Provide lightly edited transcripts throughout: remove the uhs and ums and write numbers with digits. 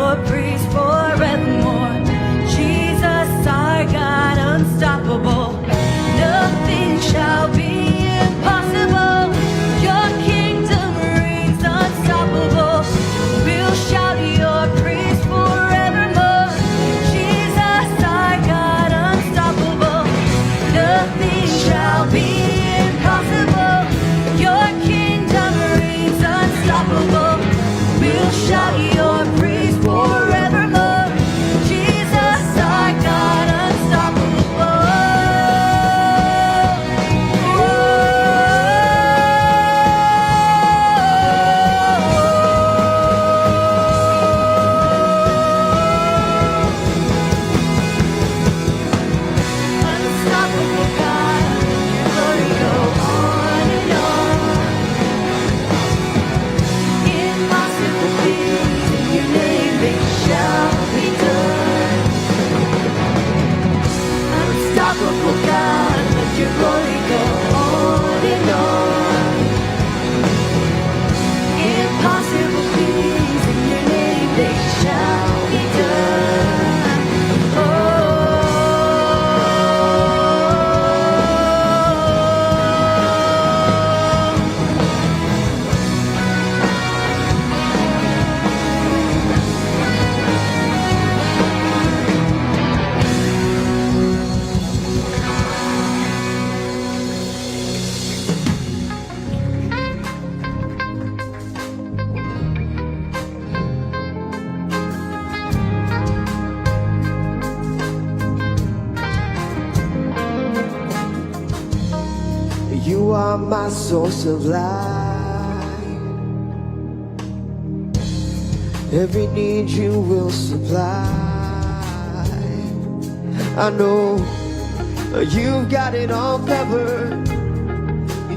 your priest forevermore. Jesus, our God, unstoppable. Nothing shall be impossible. Your kingdom reigns unstoppable. We'll shout your praise forevermore. Jesus, our God, unstoppable. Nothing shall be impossible. Your kingdom reigns unstoppable. We'll shout your praise forevermore. Jesus, our God, unstoppable. Unstoppable God, your glory go on and on. Impossible things in your name, they shall be done. Unstoppable God, let your glory go on and on. Impossible things in your name, they shall be done. You are my source of life. Every need you will supply. I know you've got it all covered.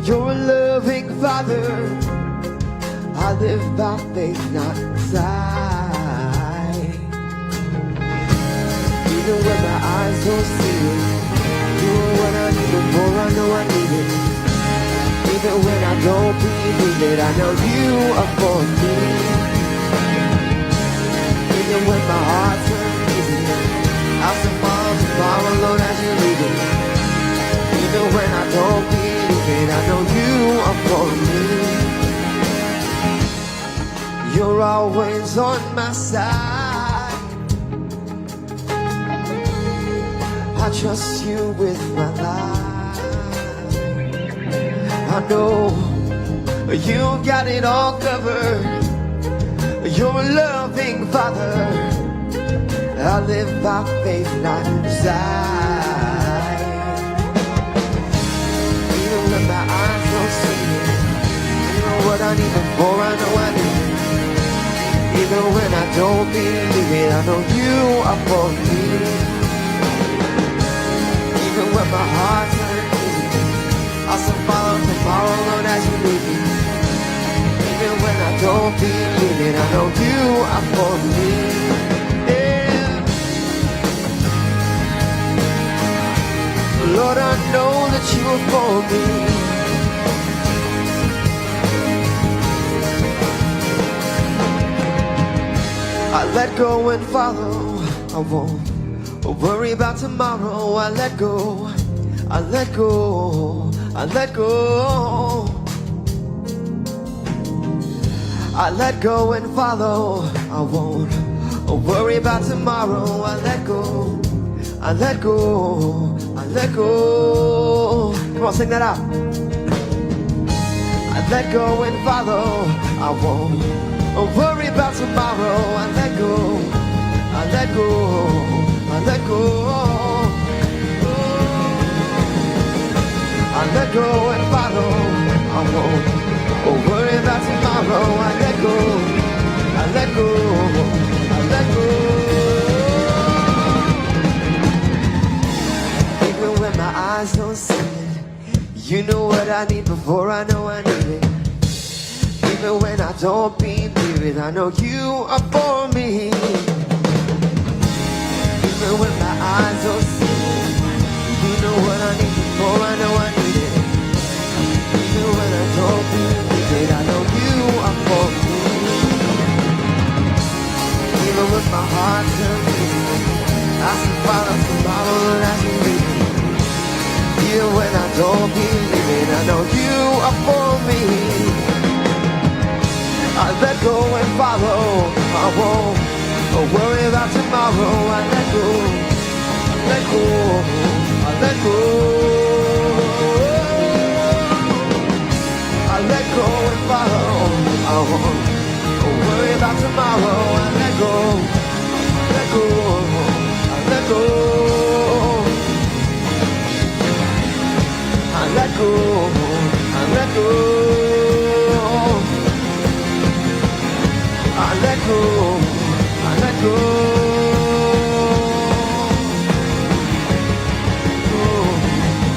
You're a loving Father. I live by faith, not sight. Even when my eyes don't see it, you are what I need before I know I need it. Even when I don't believe it, I know you are for me. Even when my heart turns easy, I'll still follow, Lord, as you lead it. Even when I don't believe it, I know you are for me. You're always on my side. I trust you with my life. I know you got it all covered. You're a loving Father. I live by faith, not sight. Even when my eyes don't see it, you know what I need before I know I need it. Even when I don't believe it, I know you are for me. Even when my heart turns easy, I'll still follow tomorrow, Lord, as you lead me. Even when I don't believe it, I know you are for me. Yeah. Lord, I know that you are for me. I let go and follow. I won't worry about tomorrow. I let go. I let go. I let go. I let go and follow. I won't worry about tomorrow. I let go. I let go. I let go. Come on, sing that out. I let go and follow. I won't worry about tomorrow. I let go. I let go. I let go. I let go and follow. I won't worry about tomorrow. I let go. I let go. I let go. Even when my eyes don't see it, you know what I need before I know I need it. Even when I don't believe it, I know you are for me. Even when my eyes don't see it, you know what I need before I know I need it. Even when I don't believe it, I know you are for me. Even when my heart turns beating. I see Father tomorrow as you lead me. Even when I don't believe it, I know you are for me. I let go and follow. I won't worry about tomorrow. I let go, let go, I let go. I let go and follow. I won't worry about tomorrow. I let go, let go, I let go. I let go, I let go. I let go, I let go.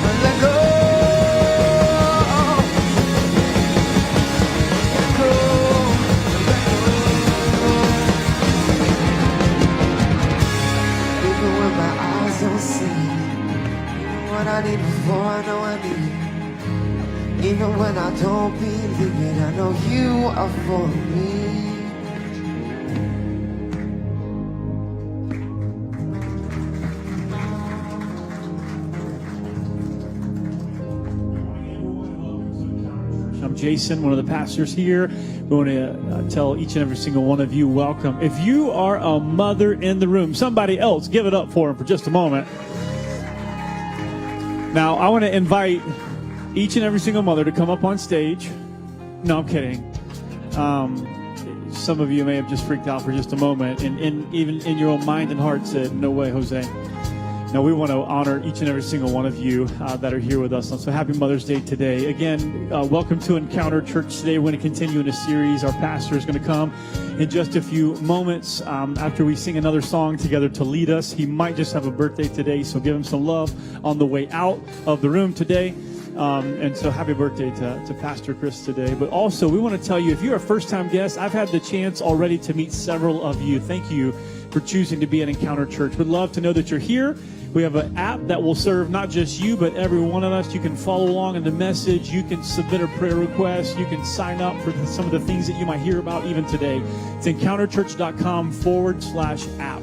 I let go. Let go, let go. Even when my eyes don't see what I need before I know I need it. Even when I don't believe it, I know you are for me. I'm Jason, one of the pastors here. We want to tell each and every single one of you welcome. If you are a mother in the room, somebody else, give it up for them for just a moment. Now, I want to invite each and every single mother to come up on stage. No, I'm kidding. Some of you may have just freaked out for just a moment, and even in your own mind and heart said, no way, Jose. Now, we want to honor each and every single one of you that are here with us. So happy Mother's Day today. Again, welcome to Encounter Church today. We're going to continue in a series. Our pastor is going to come in just a few moments after we sing another song together to lead us. He might just have a birthday today, so give him some love on the way out of the room today. And so happy birthday to Pastor Chris today. But also, we want to tell you, if you're a first-time guest, I've had the chance already to meet several of you. Thank you for choosing to be at Encounter Church. We'd love to know that you're here. We have an app that will serve not just you, but every one of us. You can follow along in the message. You can submit a prayer request. You can sign up for some of the things that you might hear about even today. It's encounterchurch.com/app.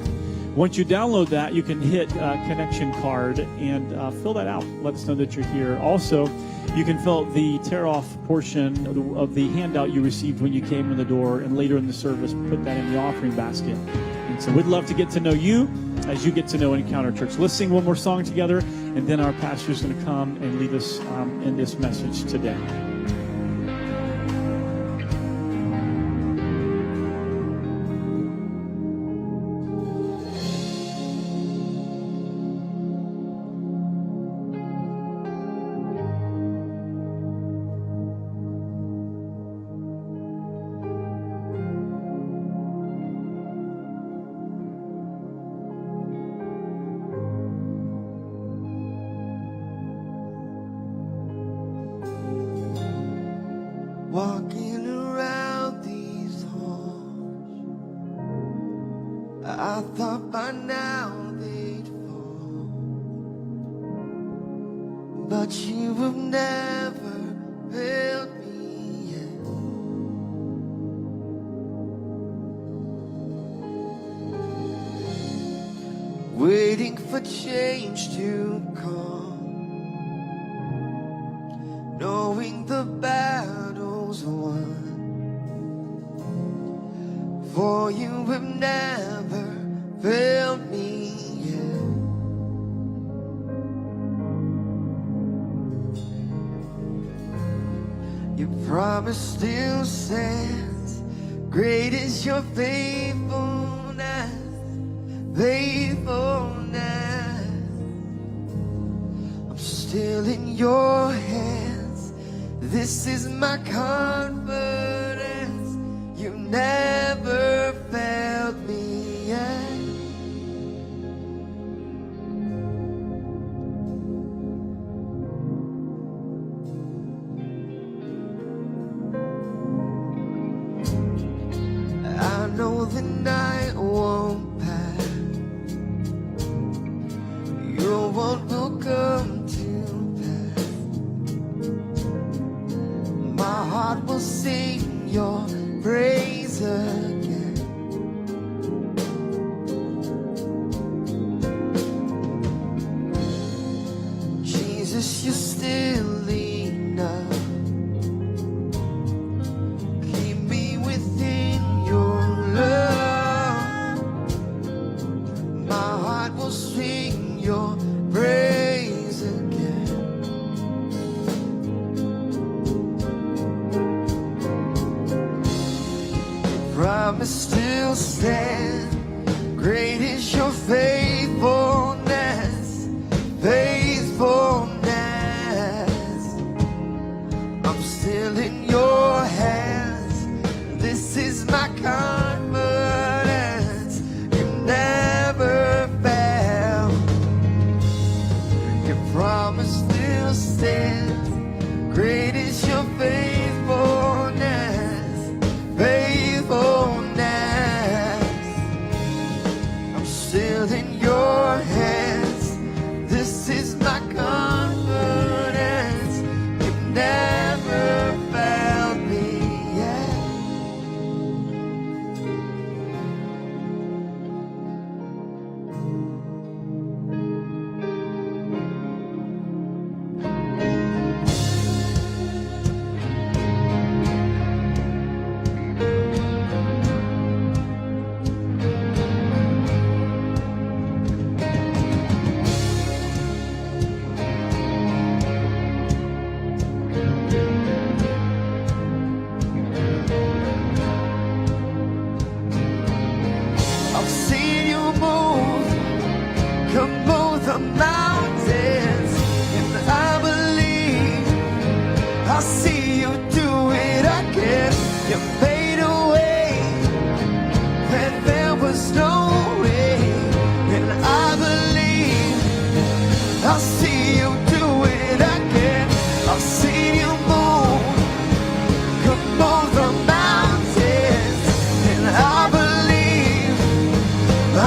Once you download that, you can hit connection card and fill that out. Let us know that you're here. Also, you can fill out the tear-off portion of the handout you received when you came in the door, and later in the service, put that in the offering basket. And so we'd love to get to know you as you get to know Encounter Church. Let's sing one more song together, and then our pastor is going to come and lead us in this message today. Walking around these halls, I thought by now they'd fall, but you have never failed me yet. Waiting for change to come, knowing the battle's won, for you have never failed me yet. Your promise still stands, great is your faithfulness, faithfulness. I'm still in your hands, this is my confidence, you never failed me yet. I know the night won't pass, your word will come to pass. My heart will sing your praises heart will sing your praise again. Promise still stand. Great is your faithfulness, faithfulness. I'm still in your hands. This is my confidence. You never fail. Your promise still stands. Great is your faithfulness, faithfulness. I'm still in your hands. This is my confidence. You've never failed me yet. I've seen you move, come move the mountains, and I believe I'll see you do it again. You made a way when there was no way, and I believe I'll see you do it again. I've seen you move, come move the mountains, and I believe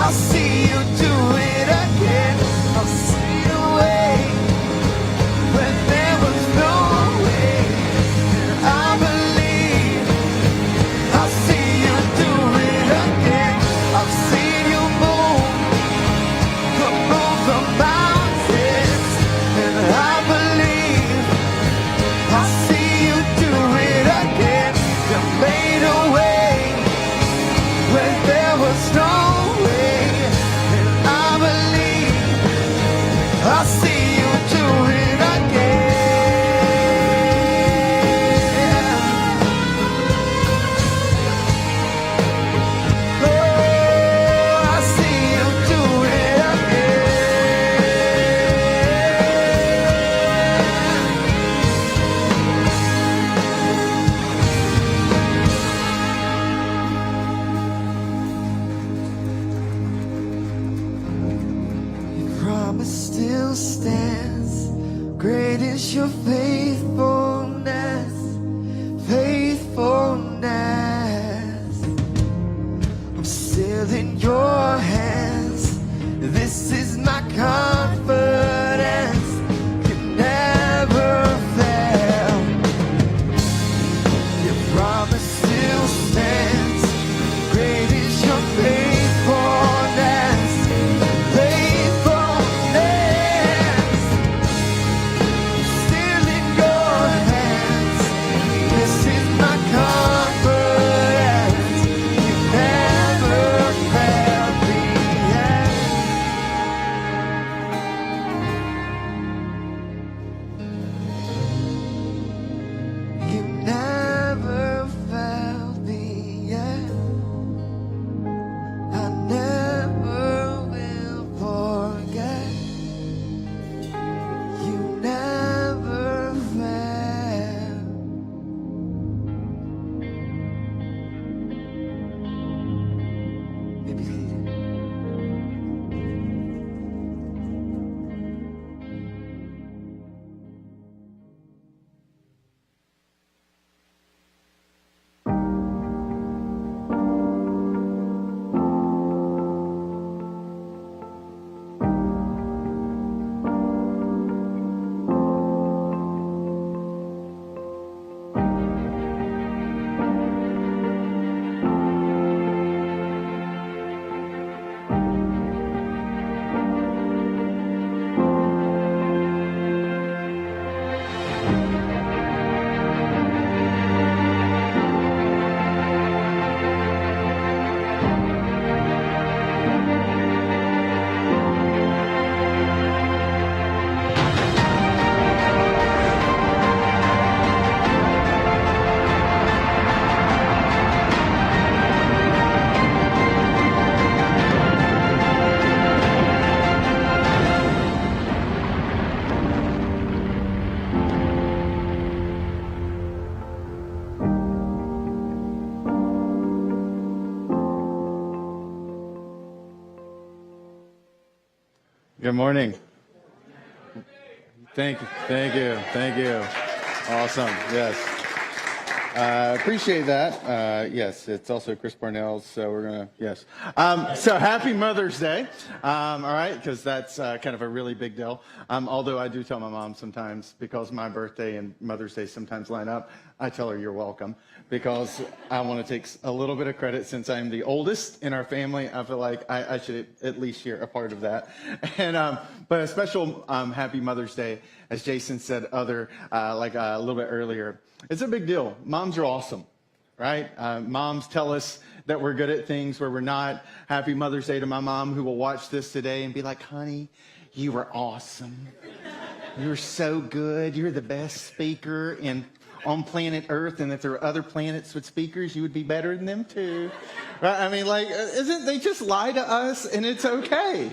I'll see you do it again. I'll see a way when there was no way. And I believe I'll see you do it again. I've seen you move, come move the mountains. And I believe I'll see you do it again. You made a way when there was no way, and I believe I'll see you do it again. Oh, I'll see you do it again. Your promise still stands. Great is your faithfulness, faithfulness. I'm still in your hands. This is my confidence. You never fail. Your promise still stands. Great is your faithfulness, faithfulness. Still in your hands. This is my confidence. You never failed me yet. Good morning. Thank you. Thank you. Thank you. Awesome. Yes. Appreciate that. Yes, it's also Chris Parnell's, so we're going to, yes. So happy Mother's Day, all right, because that's kind of a really big deal. Although I do tell my mom sometimes, because my birthday and Mother's Day sometimes line up, I tell her you're welcome, because I want to take a little bit of credit since I'm the oldest in our family. I feel like I should at least share a part of that. And but a special happy Mother's Day, as Jason said like a little bit earlier. It's a big deal. Moms are awesome, right? Moms tell us that we're good at things where we're not. Happy Mother's Day to my mom, who will watch this today and be like, honey, you were awesome. You're so good. You're the best speaker on planet Earth, and if there were other planets with speakers, you would be better than them too. Right? I mean, like, isn't they just lie to us, and it's okay.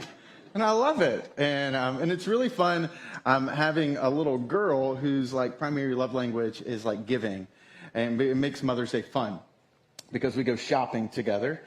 And I love it. And it's really fun having a little girl whose like primary love language is like giving. And it makes Mother's Day fun because we go shopping together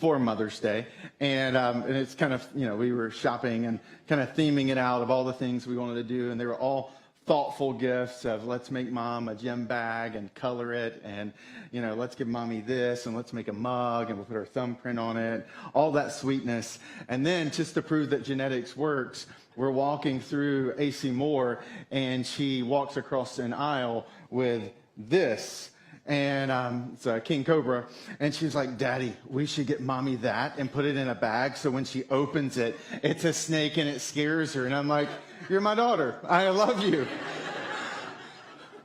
for Mother's Day. And it's kind of, we were shopping and kind of theming it out of all the things we wanted to do. And they were all thoughtful gifts of let's make mom a gem bag and color it, and let's give mommy this, and let's make a mug and we'll put our thumbprint on it, all that sweetness. And then just to prove that genetics works, we're walking through AC Moore and she walks across an aisle with this, and it's a king cobra, and she's like, Daddy, we should get mommy that and put it in a bag so when she opens it, it's a snake and it scares her. And I'm like, you're my daughter. I love you.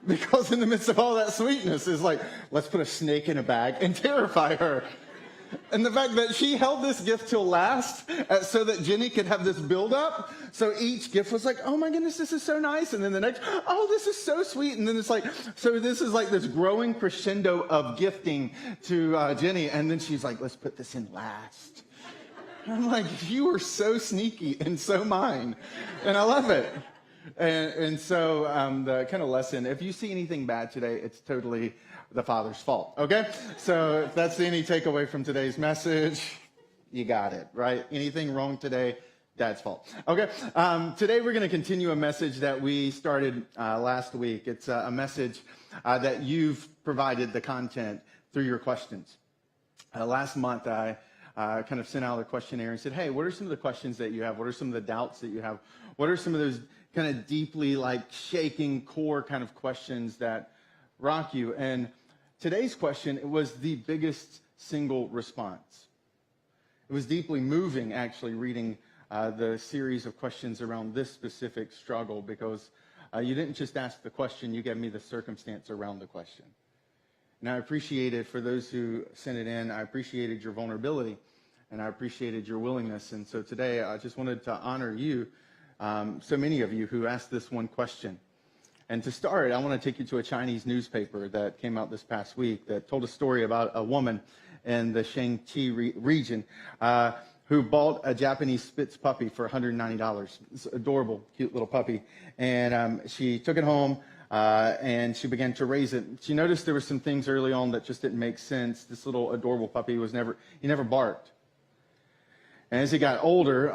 Because in the midst of all that sweetness is like, let's put a snake in a bag and terrify her. And the fact that she held this gift till last so that Jenny could have this build up. So each gift was like, oh my goodness, this is so nice. And then the next, oh, this is so sweet. And then it's like, so this is like this growing crescendo of gifting to Jenny. And then she's like, let's put this in last. And I'm like, you are so sneaky and so mine. And I love it. And so the kind of lesson, if you see anything bad today, it's totally the Father's fault, okay? So if that's any takeaway from today's message, you got it, right? Anything wrong today, Dad's fault. Okay, today we're going to continue a message that we started last week. It's a message that you've provided the content through your questions. Last month, I kind of sent out a questionnaire and said, hey, what are some of the questions that you have? What are some of the doubts that you have? What are some of those kind of deeply like shaking core kind of questions that rock you? And today's question, it was the biggest single response. It was deeply moving, actually, reading the series of questions around this specific struggle, because you didn't just ask the question, you gave me the circumstance around the question. And I appreciated, for those who sent it in, I appreciated your vulnerability, and I appreciated your willingness. And so today, I just wanted to honor you, so many of you who asked this one question. And to start, I want to take you to a Chinese newspaper that came out this past week that told a story about a woman in the Shaanxi region who bought a Japanese Spitz puppy for $190. It's an adorable, cute little puppy. And she took it home and she began to raise it. She noticed there were some things early on that just didn't make sense. This little adorable puppy he never barked. And as he got older,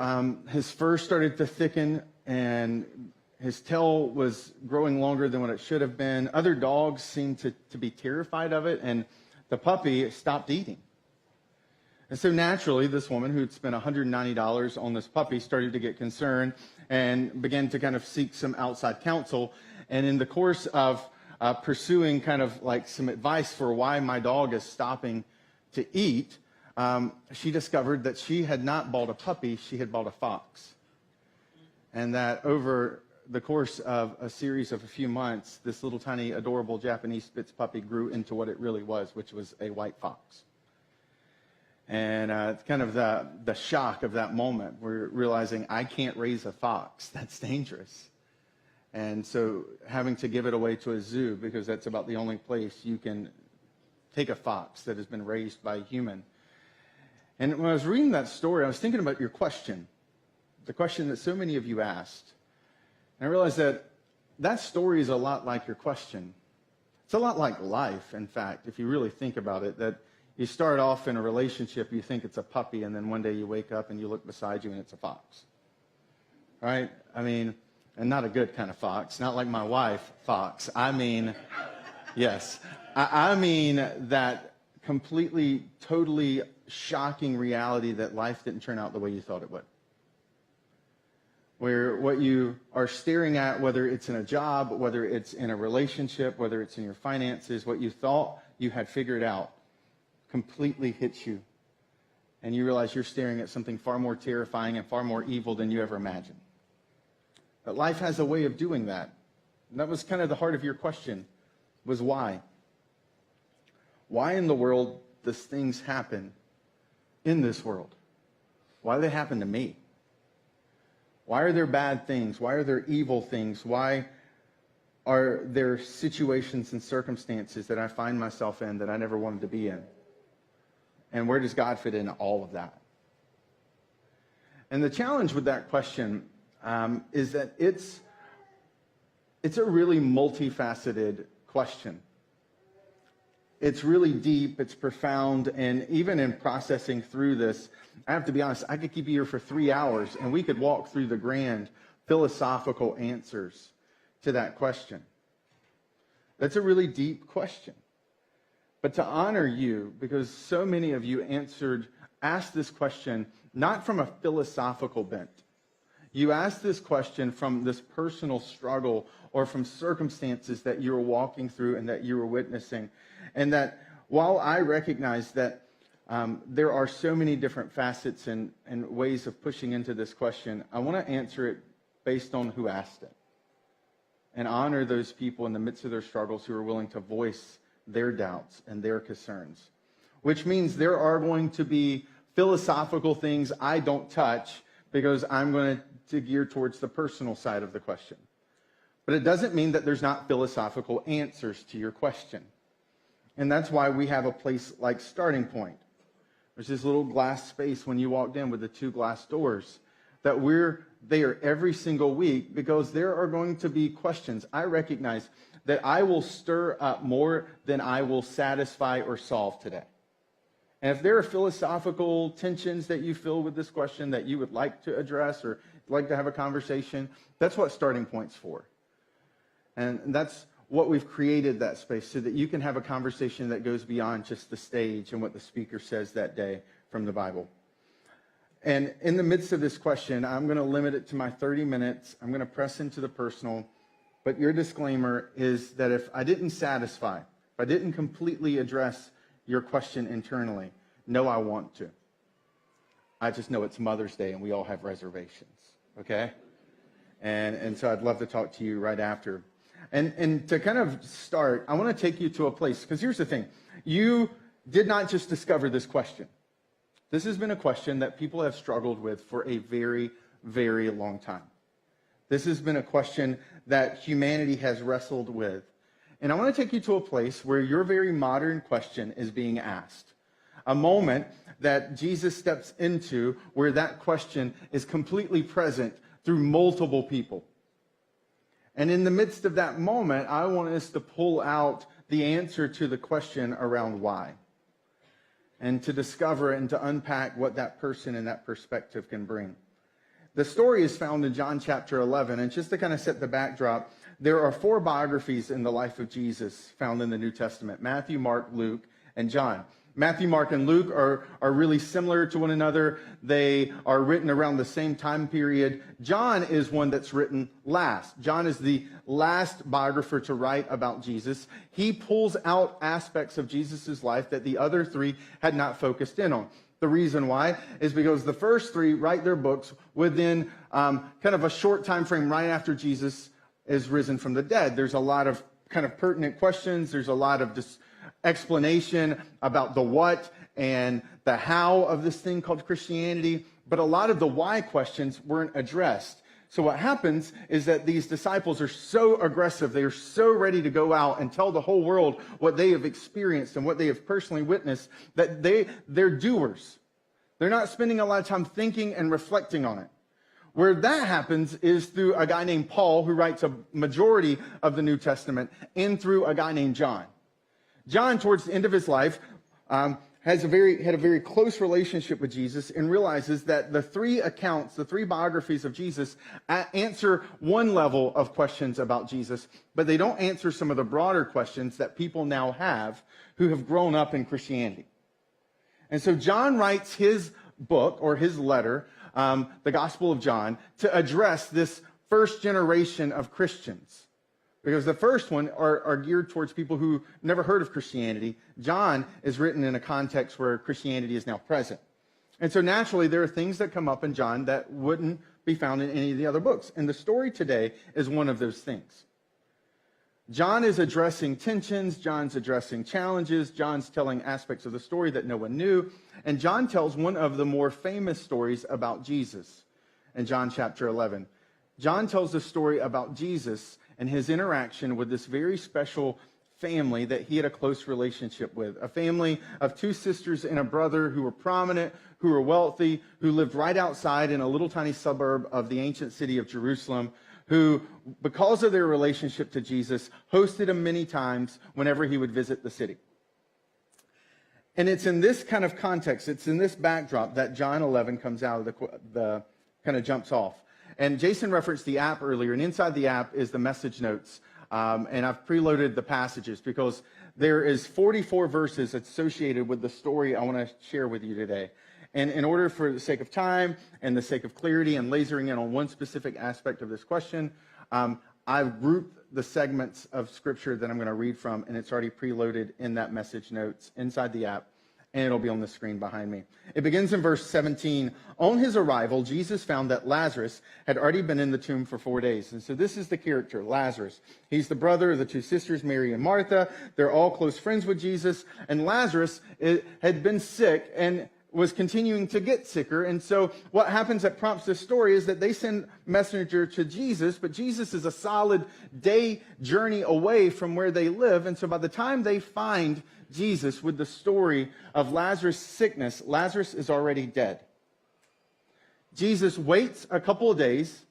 his fur started to thicken and his tail was growing longer than what it should have been. Other dogs seemed to be terrified of it, and the puppy stopped eating. And so naturally, this woman who'd spent $190 on this puppy started to get concerned and began to kind of seek some outside counsel. And in the course of pursuing kind of like some advice for why my dog is stopping to eat, she discovered that she had not bought a puppy, she had bought a fox. And that over the course of a series of a few months, this little tiny adorable Japanese Spitz puppy grew into what it really was, which was a white fox. And it's kind of the shock of that moment. We're realizing I can't raise a fox. That's dangerous. And so having to give it away to a zoo, because that's about the only place you can take a fox that has been raised by a human. And when I was reading that story, I was thinking about your question, the question that so many of you asked. And I realized that story is a lot like your question. It's a lot like life, in fact, if you really think about it, that you start off in a relationship, you think it's a puppy, and then one day you wake up and you look beside you and it's a fox. right? I mean, and not a good kind of fox, not like my wife, Fox. I mean, yes. I mean that completely, totally shocking reality that life didn't turn out the way you thought it would. Where what you are staring at, whether it's in a job, whether it's in a relationship, whether it's in your finances, what you thought you had figured out completely hits you. And you realize you're staring at something far more terrifying and far more evil than you ever imagined. But life has a way of doing that. And that was kind of the heart of your question, was why? Why in the world does things happen in this world? Why do they happen to me? Why are there bad things? Why are there evil things? Why are there situations and circumstances that I find myself in that I never wanted to be in? And where does God fit in all of that? And the challenge with that question is that it's a really multifaceted question. It's really deep, it's profound, and even in processing through this, I have to be honest, I could keep you here for 3 hours, and we could walk through the grand philosophical answers to that question. That's a really deep question. But to honor you, because so many of you asked this question not from a philosophical bent. You asked this question from this personal struggle or from circumstances that you were walking through and that you were witnessing. And that while I recognize that there are so many different facets and ways of pushing into this question, I want to answer it based on who asked it. And honor those people in the midst of their struggles who are willing to voice their doubts and their concerns. Which means there are going to be philosophical things I don't touch because I'm going to gear towards the personal side of the question. But it doesn't mean that there's not philosophical answers to your question. And that's why we have a place like Starting Point. There's this little glass space when you walked in with the 2 glass doors that we're there every single week because there are going to be questions. I recognize that I will stir up more than I will satisfy or solve today. And if there are philosophical tensions that you feel with this question that you would like to address or like to have a conversation, that's what Starting Point's for. And that's what we've created that space so that you can have a conversation that goes beyond just the stage and what the speaker says that day from the Bible. And in the midst of this question, I'm going to limit it to my 30 minutes. I'm going to press into the personal. But your disclaimer is that if I didn't satisfy, if I didn't completely address your question internally, no, I want to. I just know it's Mother's Day and we all have reservations, okay? And so I'd love to talk to you right after. And to kind of start, I want to take you to a place, because here's the thing. You did not just discover this question. This has been a question that people have struggled with for a very, very long time. This has been a question that humanity has wrestled with. And I want to take you to a place where your very modern question is being asked. A moment that Jesus steps into where that question is completely present through multiple people. And in the midst of that moment, I want us to pull out the answer to the question around why. And to discover and to unpack what that person and that perspective can bring. The story is found in John chapter 11. And just to kind of set the backdrop, there are 4 biographies in the life of Jesus found in the New Testament: Matthew, Mark, Luke, and John. Matthew, Mark, and Luke are really similar to one another. They are written around the same time period. John is one that's written last. John is the last biographer to write about Jesus. He pulls out aspects of Jesus' life that the other 3 had not focused in on. The reason why is because the first 3 write their books within kind of a short time frame right after Jesus is risen from the dead. There's a lot of kind of pertinent questions. There's a lot of explanation about the what and the how of this thing called Christianity, but a lot of the why questions weren't addressed. So what happens is that these disciples are so aggressive, they are so ready to go out and tell the whole world what they have experienced and what they have personally witnessed, that they're doers. They're not spending a lot of time thinking and reflecting on it. Where that happens is through a guy named Paul, who writes a majority of the New Testament, and through a guy named John. John, towards the end of his life, had a very close relationship with Jesus and realizes that the three accounts, the three biographies of Jesus, answer one level of questions about Jesus, but they don't answer some of the broader questions that people now have who have grown up in Christianity. And so John writes his book or his letter, the Gospel of John, to address this first generation of Christians. Because the first one are geared towards people who never heard of Christianity. John is written in a context where Christianity is now present. And so naturally, there are things that come up in John that wouldn't be found in any of the other books. And the story today is one of those things. John is addressing tensions. John's addressing challenges. John's telling aspects of the story that no one knew. And John tells one of the more famous stories about Jesus in John chapter 11. John tells the story about Jesus and his interaction with this very special family that he had a close relationship with. A family of two sisters and a brother who were prominent, who were wealthy, who lived right outside in a little tiny suburb of the ancient city of Jerusalem, who, because of their relationship to Jesus, hosted him many times whenever he would visit the city. And it's in this kind of context, it's in this backdrop that John 11 comes out of the kind of jumps off. And Jason referenced the app earlier, and inside the app is the message notes. And I've preloaded the passages because there is 44 verses associated with the story I want to share with you today. And in order for the sake of time and the sake of clarity and lasering in on one specific aspect of this question, I've grouped the segments of Scripture that I'm going to read from, and it's already preloaded in that message notes inside the app. And it'll be on the screen behind me. It begins in verse 17. On his arrival, Jesus found that Lazarus had already been in the tomb for 4 days. And so this is the character, Lazarus. He's the brother of the two sisters, Mary and Martha. They're all close friends with Jesus. And Lazarus had been sick and was continuing to get sicker. And so what happens that prompts this story is that they send messenger to Jesus, but Jesus is a solid day journey away from where they live. And so by the time they find Jesus with the story of Lazarus' sickness, Lazarus is already dead. Jesus waits a couple of days,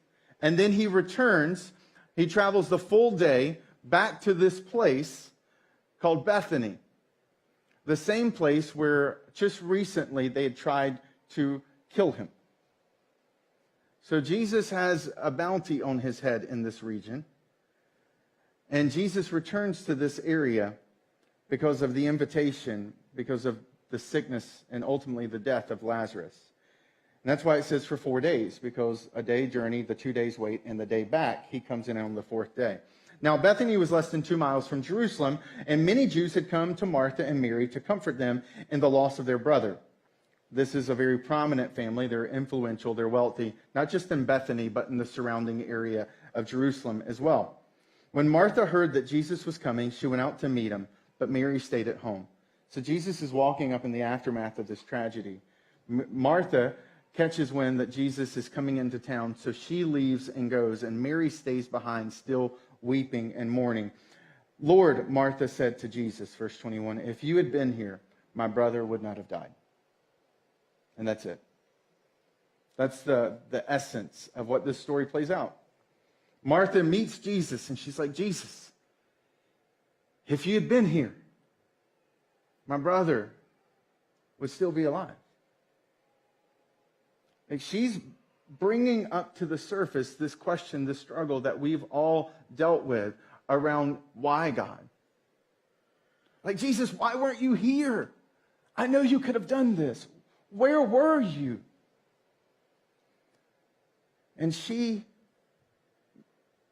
and then he returns. He travels the full day back to this place called Bethany, the same place where just recently they had tried to kill him. So Jesus has a bounty on his head in this region, and Jesus returns to this area because of the invitation, because of the sickness, and ultimately the death of Lazarus. And that's why it says for 4 days, because a day journey, the 2 days wait, and the day back, he comes in on the fourth day. Now, Bethany was less than 2 miles from Jerusalem, and many Jews had come to Martha and Mary to comfort them in the loss of their brother. This is a very prominent family. They're influential, they're wealthy, not just in Bethany, but in the surrounding area of Jerusalem as well. When Martha heard that Jesus was coming, she went out to meet him, but Mary stayed at home. So Jesus is walking up in the aftermath of this tragedy. Martha catches wind that Jesus is coming into town, so she leaves and goes, and Mary stays behind, still weeping and mourning. Lord, Martha said to Jesus, verse 21, if you had been here, my brother would not have died. And that's it. That's the essence of what this story plays out. Martha meets Jesus, and she's like, Jesus, if you had been here, my brother would still be alive. Like, she's bringing up to the surface this question, this struggle that we've all dealt with around why God? Like, Jesus, why weren't you here? I know you could have done this. Where were you? And she,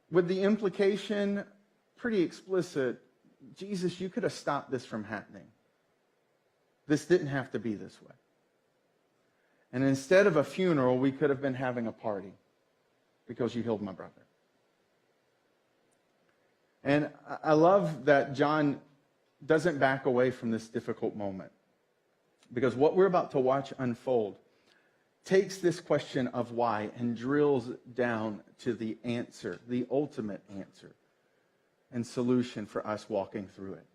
with the implication pretty explicit, Jesus, you could have stopped this from happening. This didn't have to be this way. And instead of a funeral, we could have been having a party because you healed my brother. And I love that John doesn't back away from this difficult moment, because what we're about to watch unfold takes this question of why and drills down to the answer, the ultimate answer and solution for us walking through it.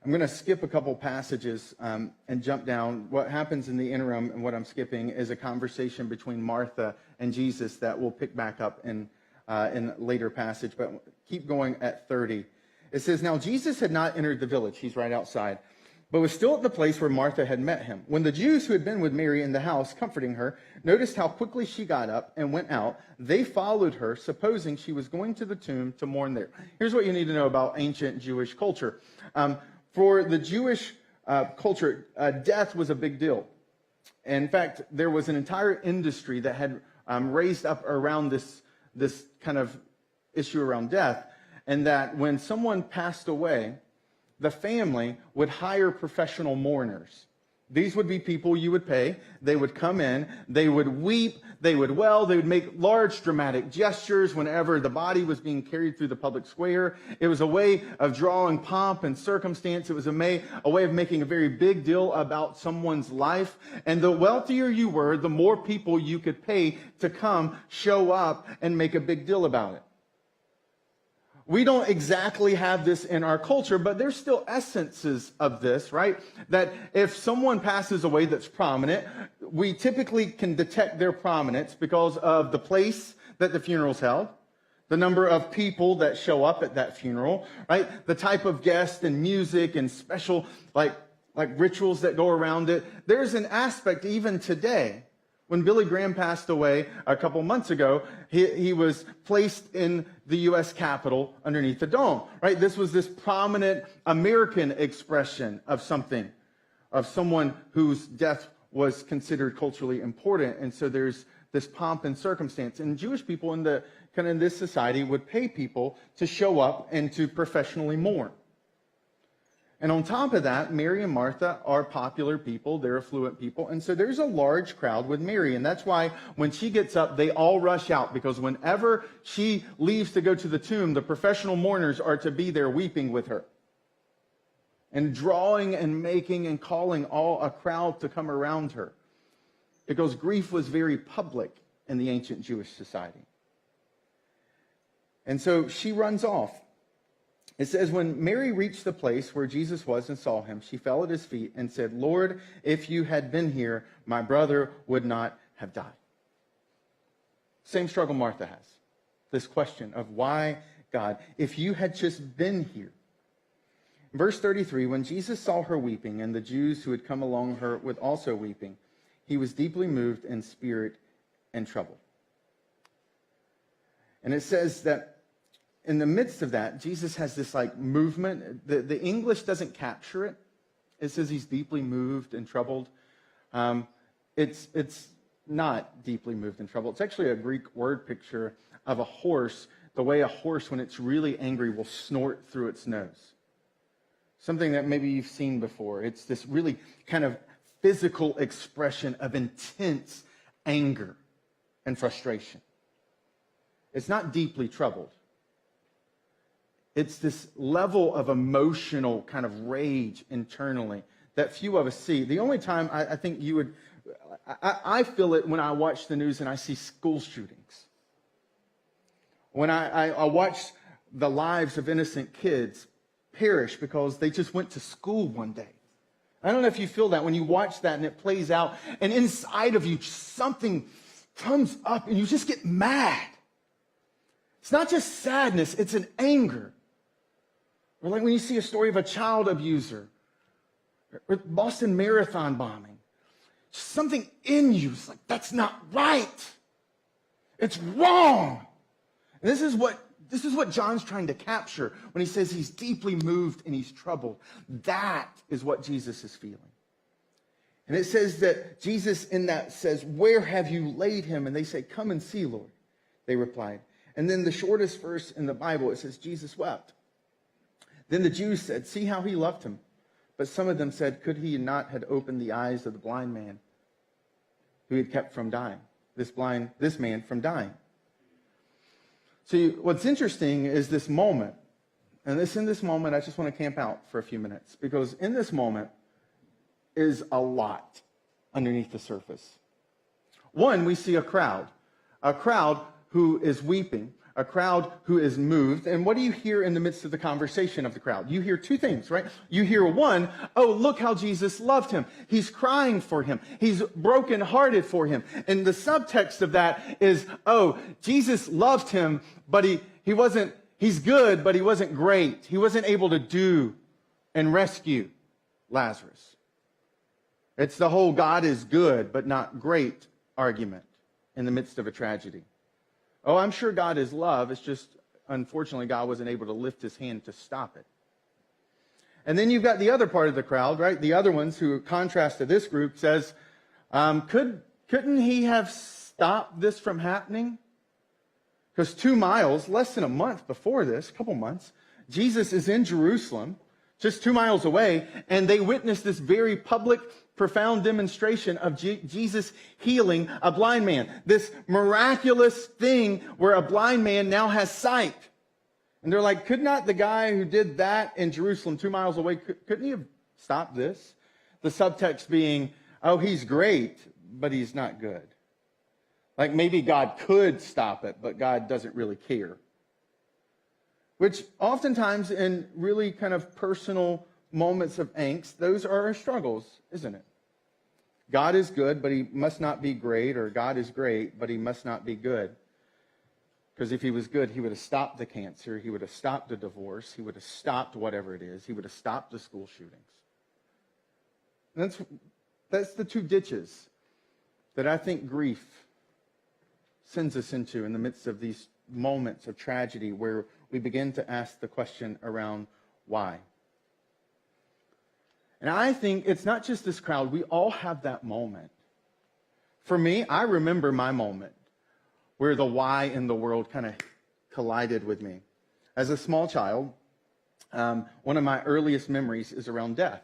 I'm going to skip a couple passages and jump down. What happens in the interim and what I'm skipping is a conversation between Martha and Jesus that we'll pick back up in later passage, but keep going at 30. It says, now Jesus had not entered the village. He's right outside. but was still at the place where Martha had met him. When the Jews who had been with Mary in the house, comforting her, noticed how quickly she got up and went out, they followed her, supposing she was going to the tomb to mourn there. Here's what you need to know about ancient Jewish culture. For the Jewish culture, death was a big deal. In fact, there was an entire industry that had raised up around this kind of issue around death, and that when someone passed away, the family would hire professional mourners. These would be people you would pay. They would come in, they would weep, they would wail, they would make large dramatic gestures whenever the body was being carried through the public square. It was a way of drawing pomp and circumstance. It was a way of making a very big deal about someone's life. And the wealthier you were, the more people you could pay to come, show up, and make a big deal about it. We don't exactly have this in our culture, but there's still essences of this, right? That if someone passes away that's prominent, we typically can detect their prominence because of the place that the funeral's held, the number of people that show up at that funeral, right? The type of guests and music and special like rituals that go around it. There's an aspect even today. When Billy Graham passed away a couple months ago, he was placed in the U.S. Capitol underneath the dome, right? This was this prominent American expression of something, of someone whose death was considered culturally important. And so there's this pomp and circumstance. And Jewish people in this society would pay people to show up and to professionally mourn. And on top of that, Mary and Martha are popular people. They're affluent people. And so there's a large crowd with Mary. And that's why when she gets up, they all rush out. Because whenever she leaves to go to the tomb, the professional mourners are to be there weeping with her. And drawing and making and calling all a crowd to come around her. Because grief was very public in the ancient Jewish society. And so she runs off. It says, when Mary reached the place where Jesus was and saw him, she fell at his feet and said, Lord, if you had been here, my brother would not have died. Same struggle Martha has. This question of why, God, if you had just been here. Verse 33, when Jesus saw her weeping and the Jews who had come along her with also weeping, he was deeply moved in spirit and troubled. And it says that in the midst of that, Jesus has this movement. The English doesn't capture it. It says he's deeply moved and troubled. It's not deeply moved and troubled. It's actually a Greek word picture of a horse, the way a horse, when it's really angry, will snort through its nose. Something that maybe you've seen before. It's this really kind of physical expression of intense anger and frustration. It's not deeply troubled. It's this level of emotional kind of rage internally that few of us see. The only time I think you would, I feel it when I watch the news and I see school shootings. When I watch the lives of innocent kids perish because they just went to school one day. I don't know if you feel that when you watch that and it plays out and inside of you something comes up and you just get mad. It's not just sadness, it's an anger. Or like when you see a story of a child abuser, or Boston Marathon bombing, something in you is like, that's not right. It's wrong. And this is what John's trying to capture when he says he's deeply moved and he's troubled. That is what Jesus is feeling. And it says that Jesus in that says, where have you laid him? And they say, come and see, Lord. They replied. And then the shortest verse in the Bible, it says, Jesus wept. Then the Jews said, see how he loved him. But some of them said, could he not have opened the eyes of the blind man who had kept from dying? This man from dying. See, what's interesting is this moment. And in this moment, I just want to camp out for a few minutes. Because in this moment is a lot underneath the surface. One, we see a crowd who is weeping. A crowd who is moved. And what do you hear in the midst of the conversation of the crowd? You hear two things, right? You hear one, oh, look how Jesus loved him. He's crying for him. He's brokenhearted for him. And the subtext of that is, oh, Jesus loved him, but he's good, but he wasn't great. He wasn't able to do and rescue. Lazarus. It's the whole God is good but not great argument in the midst of a tragedy. Oh, I'm sure God is love. It's just, unfortunately, God wasn't able to lift his hand to stop it. And then you've got the other part of the crowd, right? The other ones who, contrast to this group, says, couldn't he have stopped this from happening? Because 2 miles, less than a month before this, a couple months, Jesus is in Jerusalem, just 2 miles away, and they witness this very public, profound demonstration of Jesus healing a blind man. This miraculous thing where a blind man now has sight. And they're like, could not the guy who did that in Jerusalem 2 miles away, couldn't he have stopped this? The subtext being, oh, he's great, but he's not good. Like maybe God could stop it, but God doesn't really care. Which oftentimes in really kind of personal moments of angst, those are our struggles, isn't it? God is good, but he must not be great, or God is great, but he must not be good. Because if he was good, he would have stopped the cancer, he would have stopped the divorce, he would have stopped whatever it is, he would have stopped the school shootings. And that's the two ditches that I think grief sends us into in the midst of these moments of tragedy where we begin to ask the question around why. And I think it's not just this crowd. We all have that moment. For me, I remember my moment where the why in the world kind of collided with me. As a small child, one of my earliest memories is around death.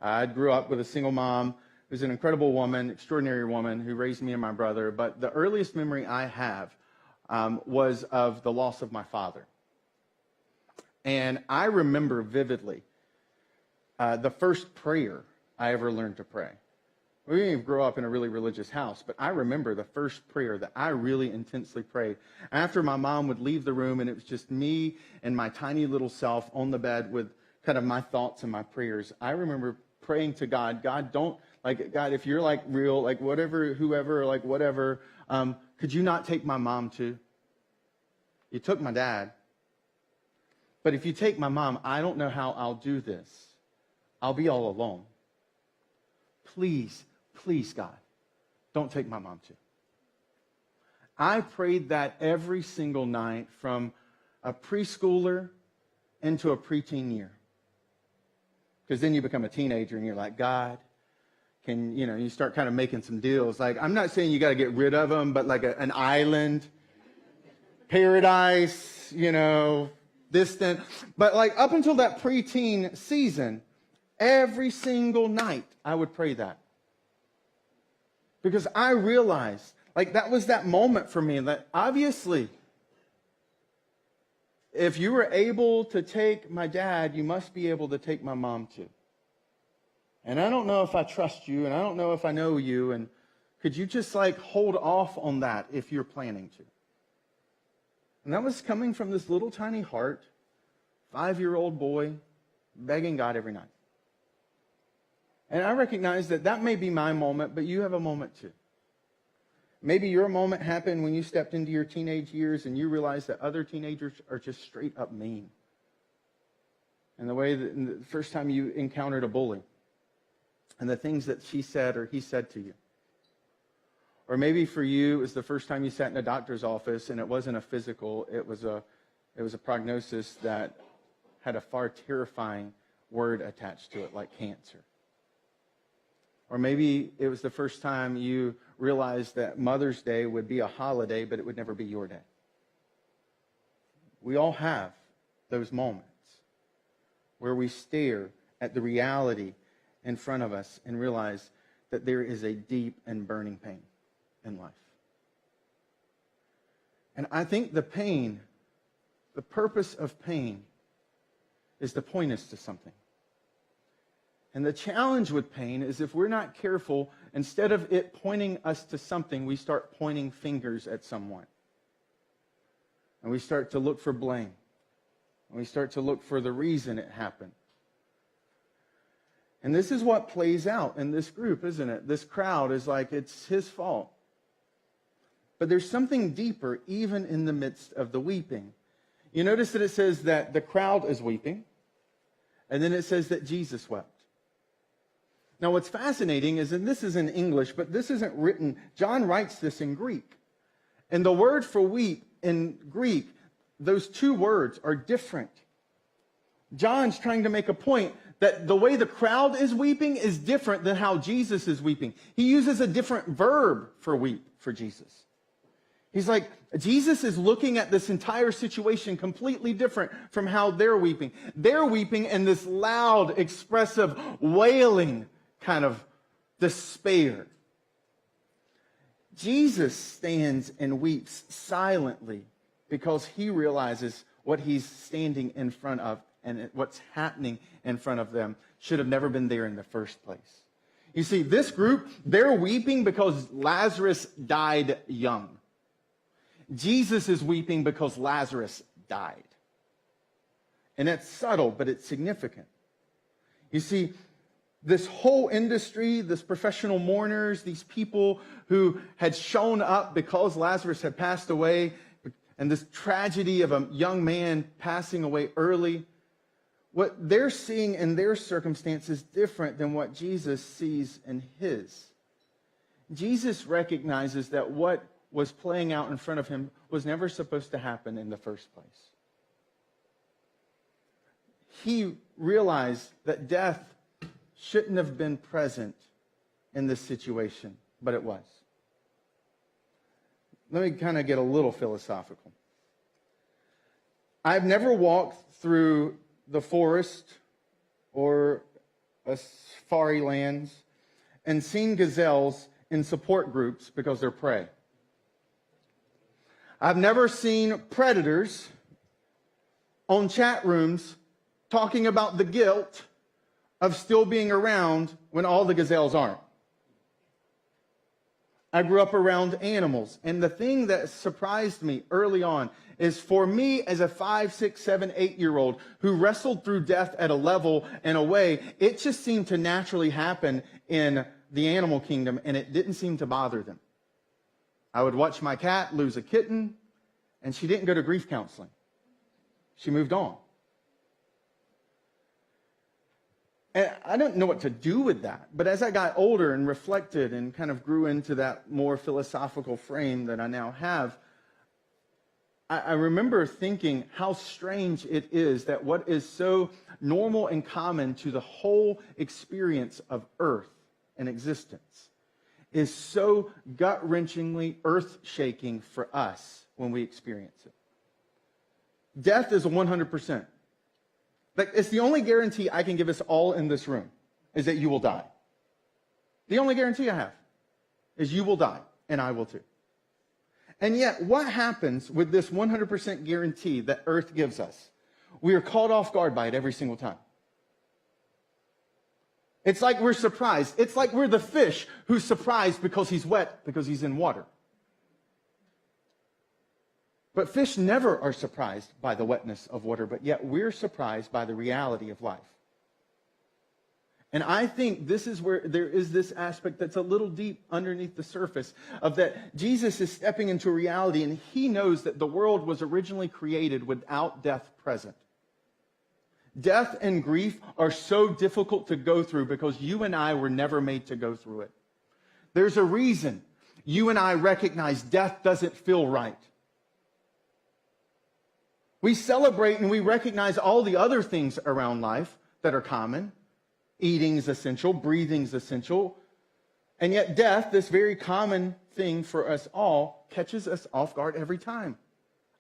I grew up with a single mom who's an incredible woman, extraordinary woman who raised me and my brother. But the earliest memory I have was of the loss of my father. And I remember vividly the first prayer I ever learned to pray. We didn't even grow up in a really religious house, but I remember the first prayer that I really intensely prayed. After my mom would leave the room and it was just me and my tiny little self on the bed with kind of my thoughts and my prayers, I remember praying to God, God, if you're like real, like whatever, whoever, like whatever, could you not take my mom too? You took my dad. But if you take my mom, I don't know how I'll do this. I'll be all alone. Please, please, God, don't take my mom too. I prayed that every single night from a preschooler into a preteen year. Because then you become a teenager and you're like, God, you start kind of making some deals. Like, I'm not saying you got to get rid of them, but like an island, paradise, distant. But like up until that preteen season, every single night I would pray that. Because I realized, like that was that moment for me that obviously, if you were able to take my dad, you must be able to take my mom too. And I don't know if I trust you, and I don't know if I know you, and could you just like hold off on that if you're planning to? And that was coming from this little tiny heart, 5-year-old boy, begging God every night. And I recognize that may be my moment, but you have a moment too. Maybe your moment happened when you stepped into your teenage years and you realized that other teenagers are just straight up mean. And the way that the first time you encountered a bully and the things that she said or he said to you. Or maybe for you, it was the first time you sat in a doctor's office and it wasn't a physical, it was a prognosis that had a far terrifying word attached to it, like cancer. Or maybe it was the first time you realized that Mother's Day would be a holiday, but it would never be your day. We all have those moments where we stare at the reality in front of us and realize that there is a deep and burning pain in life. And I think the purpose of pain is to point us to something. And the challenge with pain is if we're not careful, instead of it pointing us to something, we start pointing fingers at someone. And we start to look for blame. And we start to look for the reason it happened. And this is what plays out in this group, isn't it? This crowd is like, it's his fault. But there's something deeper even in the midst of the weeping. You notice that it says that the crowd is weeping. And then it says that Jesus wept. Now, what's fascinating is, and this is in English, but this isn't written, John writes this in Greek. And the word for weep in Greek, those two words are different. John's trying to make a point that the way the crowd is weeping is different than how Jesus is weeping. He uses a different verb for weep for Jesus. He's like, Jesus is looking at this entire situation completely different from how they're weeping. They're weeping in this loud, expressive, wailing kind of despair. Jesus stands and weeps silently because he realizes what he's standing in front of and what's happening in front of them should have never been there in the first place. You see, this group, they're weeping because Lazarus died young. Jesus is weeping because Lazarus died. And that's subtle, but it's significant. You see, this whole industry, this professional mourners, these people who had shown up because Lazarus had passed away, and this tragedy of a young man passing away early, what they're seeing in their circumstance is different than what Jesus sees in his. Jesus recognizes that what was playing out in front of him was never supposed to happen in the first place. He realized that death shouldn't have been present in this situation, but it was. Let me kind of get a little philosophical. I've never walked through the forest or a safari lands and seen gazelles in support groups because they're prey. I've never seen predators on chat rooms talking about the guilt of still being around when all the gazelles aren't. I grew up around animals, and the thing that surprised me early on is for me as a 5, 6, 7, 8-year-old who wrestled through death at a level and a way, it just seemed to naturally happen in the animal kingdom, and it didn't seem to bother them. I would watch my cat lose a kitten, and she didn't go to grief counseling. She moved on. And I don't know what to do with that. But as I got older and reflected and kind of grew into that more philosophical frame that I now have, I remember thinking how strange it is that what is so normal and common to the whole experience of earth and existence is so gut-wrenchingly earth-shaking for us when we experience it. Death is 100%. Like, it's the only guarantee I can give us all in this room is that you will die. The only guarantee I have is you will die, and I will too. And yet, what happens with this 100% guarantee that earth gives us? We are caught off guard by it every single time. It's like we're surprised. It's like we're the fish who's surprised because he's wet, because he's in water. But fish never are surprised by the wetness of water, but yet we're surprised by the reality of life. And I think this is where there is this aspect that's a little deep underneath the surface of that Jesus is stepping into reality, and he knows that the world was originally created without death present. Death and grief are so difficult to go through because you and I were never made to go through it. There's a reason you and I recognize death doesn't feel right. We celebrate and we recognize all the other things around life that are common. Eating is essential, breathing is essential. And yet death, this very common thing for us all, catches us off guard every time.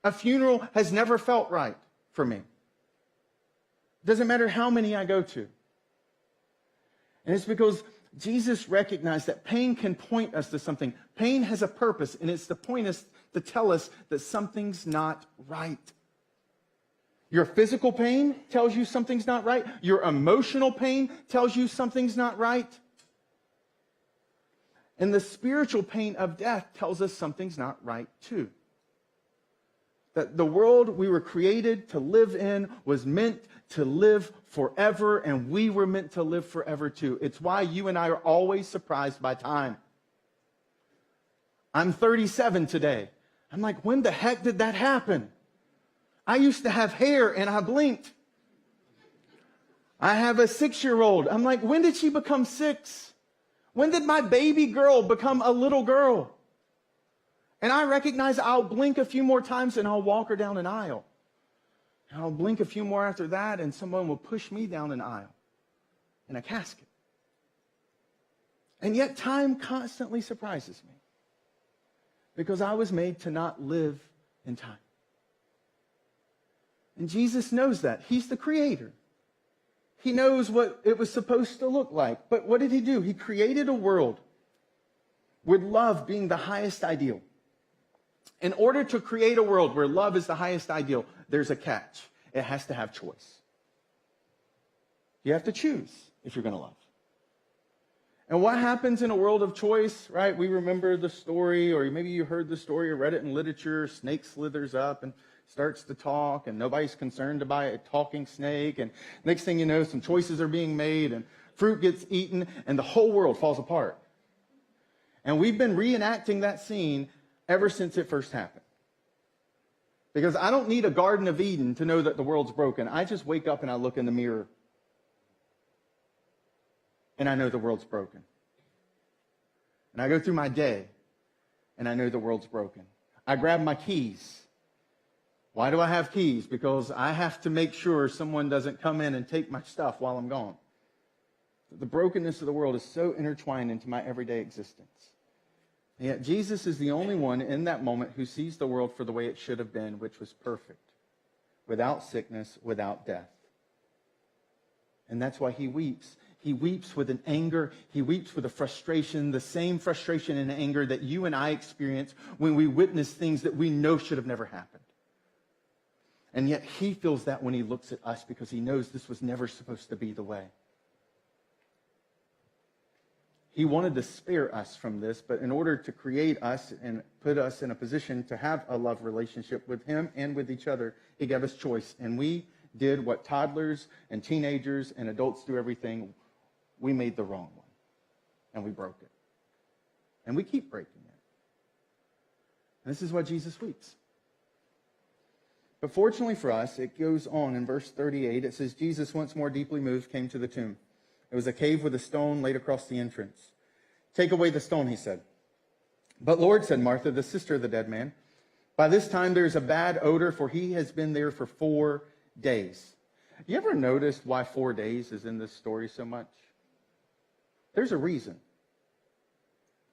A funeral has never felt right for me. Doesn't matter how many I go to. And it's because Jesus recognized that pain can point us to something. Pain has a purpose, and it's to point us, to tell us that something's not right. Your physical pain tells you something's not right. Your emotional pain tells you something's not right. And the spiritual pain of death tells us something's not right too. That the world we were created to live in was meant to live forever, and we were meant to live forever too. It's why you and I are always surprised by time. I'm 37 today. I'm like, when the heck did that happen? I used to have hair and I blinked. I have a 6-year-old. I'm like, when did she become 6? When did my baby girl become a little girl? And I recognize I'll blink a few more times and I'll walk her down an aisle. And I'll blink a few more after that and someone will push me down an aisle in a casket. And yet time constantly surprises me because I was made to not live in time. And Jesus knows that. He's the creator. He knows what it was supposed to look like. But what did he do? He created a world with love being the highest ideal. In order to create a world where love is the highest ideal, there's a catch. It has to have choice. You have to choose if you're going to love. And what happens in a world of choice, right? We remember the story, or maybe you heard the story or read it in literature. Snake slithers up and starts to talk, and nobody's concerned about a talking snake. And next thing you know, some choices are being made, and fruit gets eaten, and the whole world falls apart. And we've been reenacting that scene ever since it first happened. Because I don't need a Garden of Eden to know that the world's broken. I just wake up and I look in the mirror, and I know the world's broken. And I go through my day, and I know the world's broken. I grab my keys. Why do I have keys? Because I have to make sure someone doesn't come in and take my stuff while I'm gone. The brokenness of the world is so intertwined into my everyday existence. And yet Jesus is the only one in that moment who sees the world for the way it should have been, which was perfect, without sickness, without death. And that's why he weeps. He weeps with an anger. He weeps with a frustration, the same frustration and anger that you and I experience when we witness things that we know should have never happened. And yet he feels that when he looks at us because he knows this was never supposed to be the way. He wanted to spare us from this, but in order to create us and put us in a position to have a love relationship with him and with each other, he gave us choice. And we did what toddlers and teenagers and adults do everything. We made the wrong one, and we broke it. And we keep breaking it. And this is why Jesus weeps. But fortunately for us, it goes on in verse 38. It says, Jesus, once more deeply moved, came to the tomb. It was a cave with a stone laid across the entrance. Take away the stone, he said. But Lord, said Martha, the sister of the dead man, by this time there's a bad odor, for he has been there for 4 days. You ever noticed why 4 days is in this story so much? There's a reason.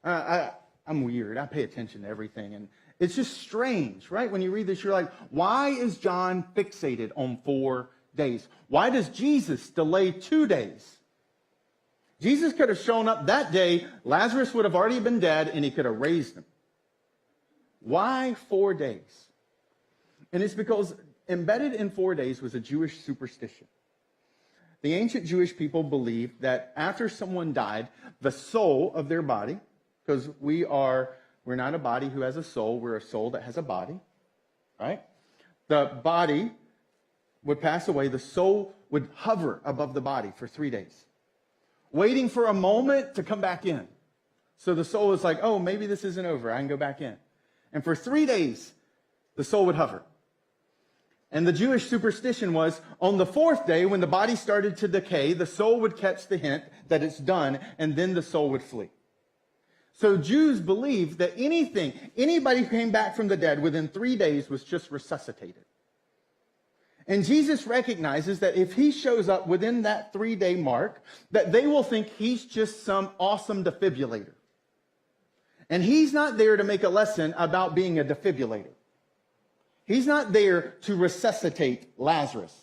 I'm weird. I pay attention to everything. And it's just strange, right? When you read this, you're like, why is John fixated on 4 days? Why does Jesus delay 2 days? Jesus could have shown up that day. Lazarus would have already been dead, and he could have raised him. Why 4 days? And it's because embedded in 4 days was a Jewish superstition. The ancient Jewish people believed that after someone died, the soul of their body, because we're not a body who has a soul, we're a soul that has a body, right? The body would pass away, the soul would hover above the body for 3 days, waiting for a moment to come back in. So the soul is like, oh, maybe this isn't over, I can go back in. And for 3 days, the soul would hover. And the Jewish superstition was, on the 4th day, when the body started to decay, the soul would catch the hint that it's done, and then the soul would flee. So Jews believed that anybody who came back from the dead within 3 days was just resuscitated. And Jesus recognizes that if he shows up within that 3-day mark, that they will think he's just some awesome defibrillator. And he's not there to make a lesson about being a defibrillator. He's not there to resuscitate Lazarus.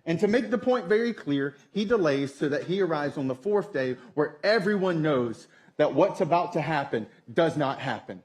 And to make the point very clear, he delays so that he arrives on the 4th day where everyone knows that what's about to happen does not happen.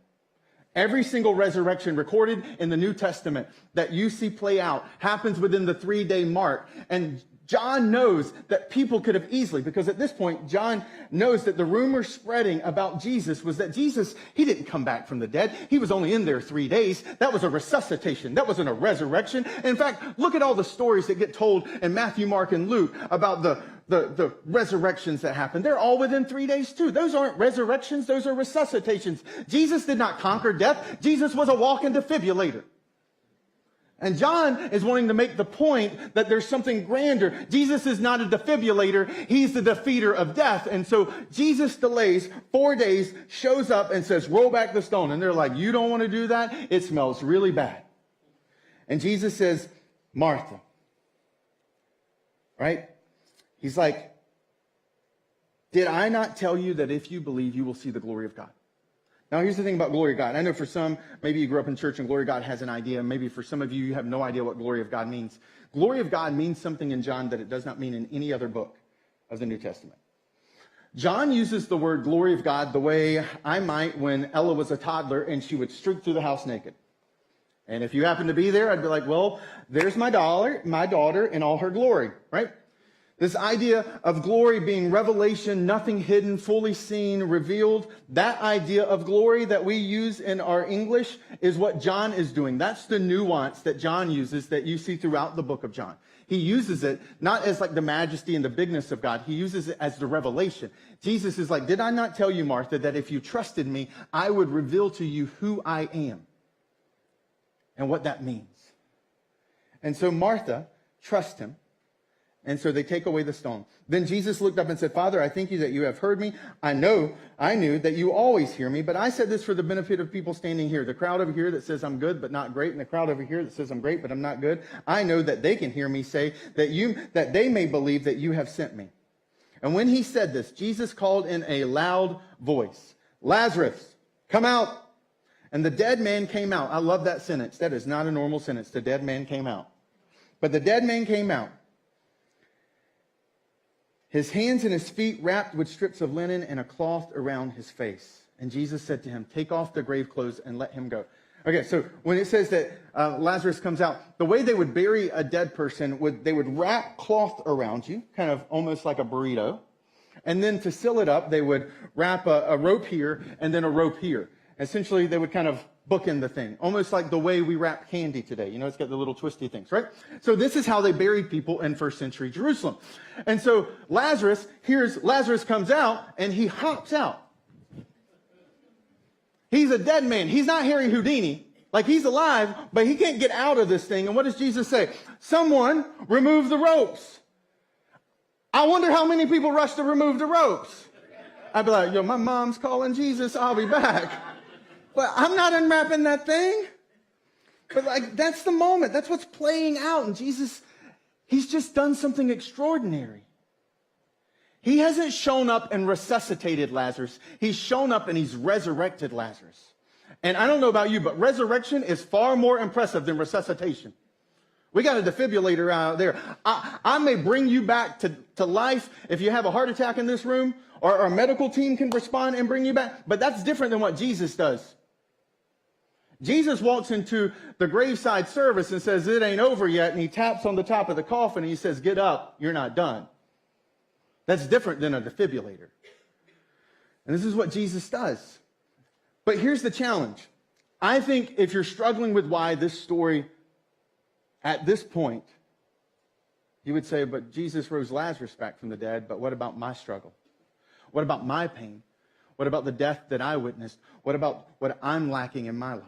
Every single resurrection recorded in the New Testament that you see play out happens within the 3-day mark. And John knows that people could have easily, because at this point, John knows that the rumor spreading about Jesus was that Jesus, he didn't come back from the dead. He was only in there 3 days. That was a resuscitation. That wasn't a resurrection. In fact, look at all the stories that get told in Matthew, Mark, and Luke about the resurrections that happened. They're all within 3 days too. Those aren't resurrections. Those are resuscitations. Jesus did not conquer death. Jesus was a walking defibrillator. And John is wanting to make the point that there's something grander. Jesus is not a defibrillator. He's the defeater of death. And so Jesus delays 4 days, shows up and says, roll back the stone. And they're like, you don't want to do that? It smells really bad. And Jesus says, Martha, right? He's like, did I not tell you that if you believe, you will see the glory of God? Now, here's the thing about glory of God. I know for some, maybe you grew up in church and glory of God has an idea. Maybe for some of you, you have no idea what glory of God means. Glory of God means something in John that it does not mean in any other book of the New Testament. John uses the word glory of God the way I might when Ella was a toddler and she would streak through the house naked. And if you happen to be there, I'd be like, well, there's my daughter in all her glory, right? This idea of glory being revelation, nothing hidden, fully seen, revealed, that idea of glory that we use in our English is what John is doing. That's the nuance that John uses that you see throughout the book of John. He uses it not as like the majesty and the bigness of God. He uses it as the revelation. Jesus is like, did I not tell you, Martha, that if you trusted me, I would reveal to you who I am and what that means? And so Martha trusts him. And so they take away the stone. Then Jesus looked up and said, Father, I thank you that you have heard me. I knew that you always hear me, but I said this for the benefit of people standing here. The crowd over here that says I'm good but not great, and the crowd over here that says I'm great but I'm not good. I know that they can hear me say that they may believe that you have sent me. And when he said this, Jesus called in a loud voice, Lazarus, come out. And the dead man came out. I love that sentence. That is not a normal sentence. The dead man came out. But the dead man came out. His hands and his feet wrapped with strips of linen and a cloth around his face. And Jesus said to him, take off the grave clothes and let him go. Okay, so when it says that Lazarus comes out, the way they would bury a dead person, they would wrap cloth around you, kind of almost like a burrito. And then to seal it up, they would wrap a rope here and then a rope here. Essentially, they would kind of bookend the thing, almost like the way we wrap candy today. You know, it's got the little twisty things, right? So this is how they buried people in first century Jerusalem. And so Lazarus comes out and he hops out. He's a dead man. He's not Harry Houdini. Like he's alive, but he can't get out of this thing. And what does Jesus say? Someone remove the ropes. I wonder how many people rush to remove the ropes. I'd be like, yo, my mom's calling Jesus. I'll be back. But I'm not unwrapping that thing. But like, that's the moment. That's what's playing out. And Jesus, he's just done something extraordinary. He hasn't shown up and resuscitated Lazarus. He's shown up and he's resurrected Lazarus. And I don't know about you, but resurrection is far more impressive than resuscitation. We got a defibrillator out there. I may bring you back to life if you have a heart attack in this room, or our medical team can respond and bring you back. But that's different than what Jesus does. Jesus walks into the graveside service and says, it ain't over yet. And he taps on the top of the coffin and he says, get up, you're not done. That's different than a defibrillator. And this is what Jesus does. But here's the challenge. I think if you're struggling with why this story at this point, you would say, but Jesus rose Lazarus back from the dead, but what about my struggle? What about my pain? What about the death that I witnessed? What about what I'm lacking in my life?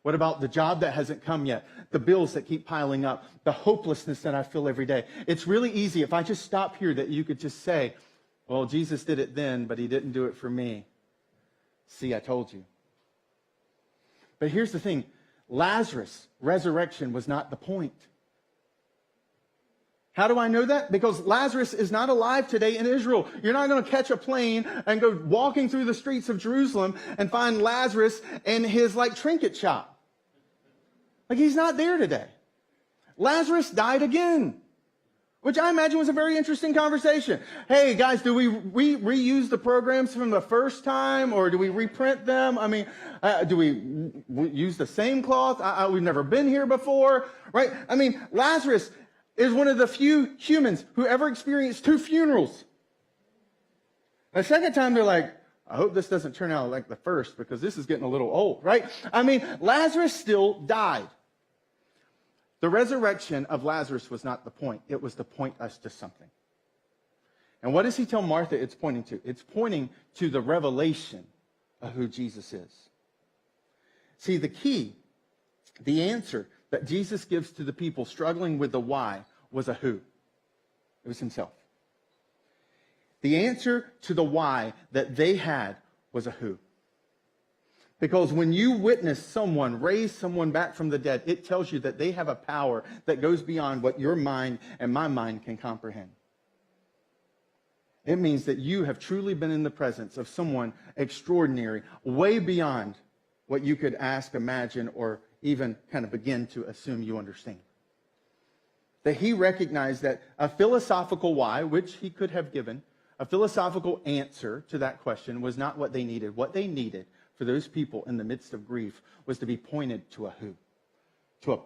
What about the job that hasn't come yet? The bills that keep piling up? The hopelessness that I feel every day? It's really easy if I just stop here that you could just say, well, Jesus did it then, but he didn't do it for me. See, I told you. But here's the thing. Lazarus' resurrection was not the point. How do I know that? Because Lazarus is not alive today in Israel. You're not going to catch a plane and go walking through the streets of Jerusalem and find Lazarus in his trinket shop. Like he's not there today. Lazarus died again, which I imagine was a very interesting conversation. Hey guys, do we reuse the programs from the first time, or do we reprint them? I mean, do we use the same cloth? We've never been here before, right? I mean, Lazarus is one of the few humans who ever experienced 2 funerals. The second time they're like, I hope this doesn't turn out like the first because this is getting a little old, right? I mean, Lazarus still died. The resurrection of Lazarus was not the point. It was to point us to something. And what does he tell Martha it's pointing to? It's pointing to the revelation of who Jesus is. See, the key, the answer that Jesus gives to the people struggling with the why was a who. It was himself. The answer to the why that they had was a who. Because when you witness someone raise someone back from the dead, it tells you that they have a power that goes beyond what your mind and my mind can comprehend. It means that you have truly been in the presence of someone extraordinary, way beyond what you could ask, imagine, or even kind of begin to assume you understand. That he recognized that a philosophical why, which he could have given, a philosophical answer to that question was not what they needed. What they needed for those people in the midst of grief was to be pointed to a who, to a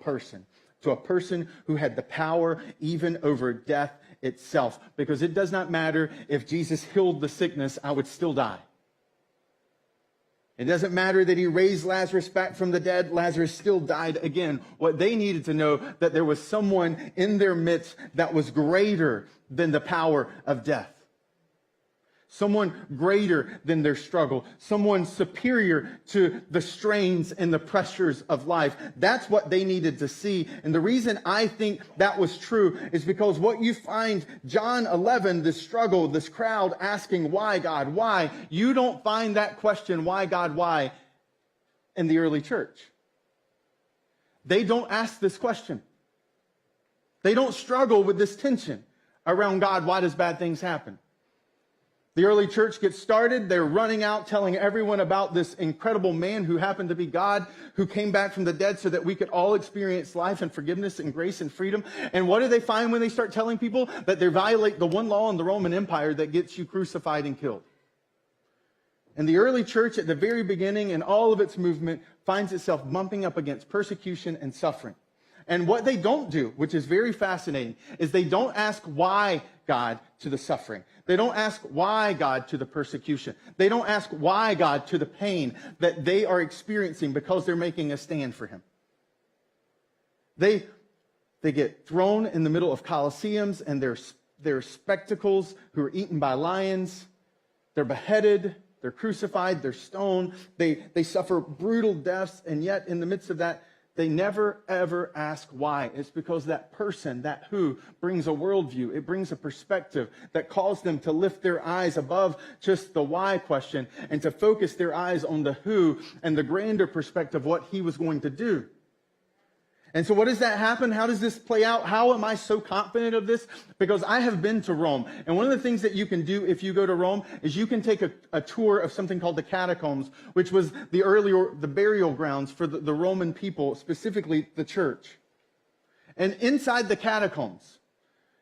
person who had the power even over death itself. Because it does not matter if Jesus healed the sickness, I would still die. It doesn't matter that he raised Lazarus back from the dead, Lazarus still died again. What they needed to know, that there was someone in their midst that was greater than the power of death. Someone greater than their struggle. Someone superior to the strains and the pressures of life. That's what they needed to see. And the reason I think that was true is because what you find, John 11, this struggle, this crowd asking, why, God, why? You don't find that question, why, God, why, in the early church. They don't ask this question. They don't struggle with this tension around God, why does bad things happen? The early church gets started. They're running out telling everyone about this incredible man who happened to be God, who came back from the dead so that we could all experience life and forgiveness and grace and freedom. And what do they find when they start telling people? That they violate the one law in the Roman Empire that gets you crucified and killed. And the early church at the very beginning and all of its movement finds itself bumping up against persecution and suffering. And what they don't do, which is very fascinating, is they don't ask why God to the suffering. They don't ask why God to the persecution. They don't ask why God to the pain that they are experiencing because they're making a stand for him. They get thrown in the middle of colosseums and they're spectacles who are eaten by lions. They're beheaded. They're crucified. They're stoned. They suffer brutal deaths. And yet in the midst of that, they never, ever ask why. It's because that person, that who, brings a worldview. It brings a perspective that calls them to lift their eyes above just the why question and to focus their eyes on the who and the grander perspective of what he was going to do. And so what does that happen? How does this play out? How am I so confident of this? Because I have been to Rome. And one of the things that you can do if you go to Rome is you can take a tour of something called the catacombs, which was the burial grounds for the Roman people, specifically the church. And inside the catacombs,